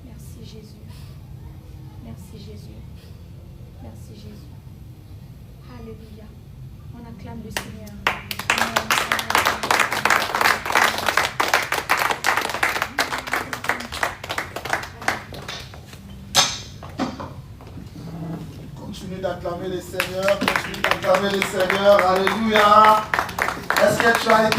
Merci Jésus. Merci Jésus. Merci Jésus. Alléluia. On acclame le Seigneur. Continue d'acclamer le Seigneur. Continue d'acclamer le Seigneur. Alléluia. Est-ce que tu as été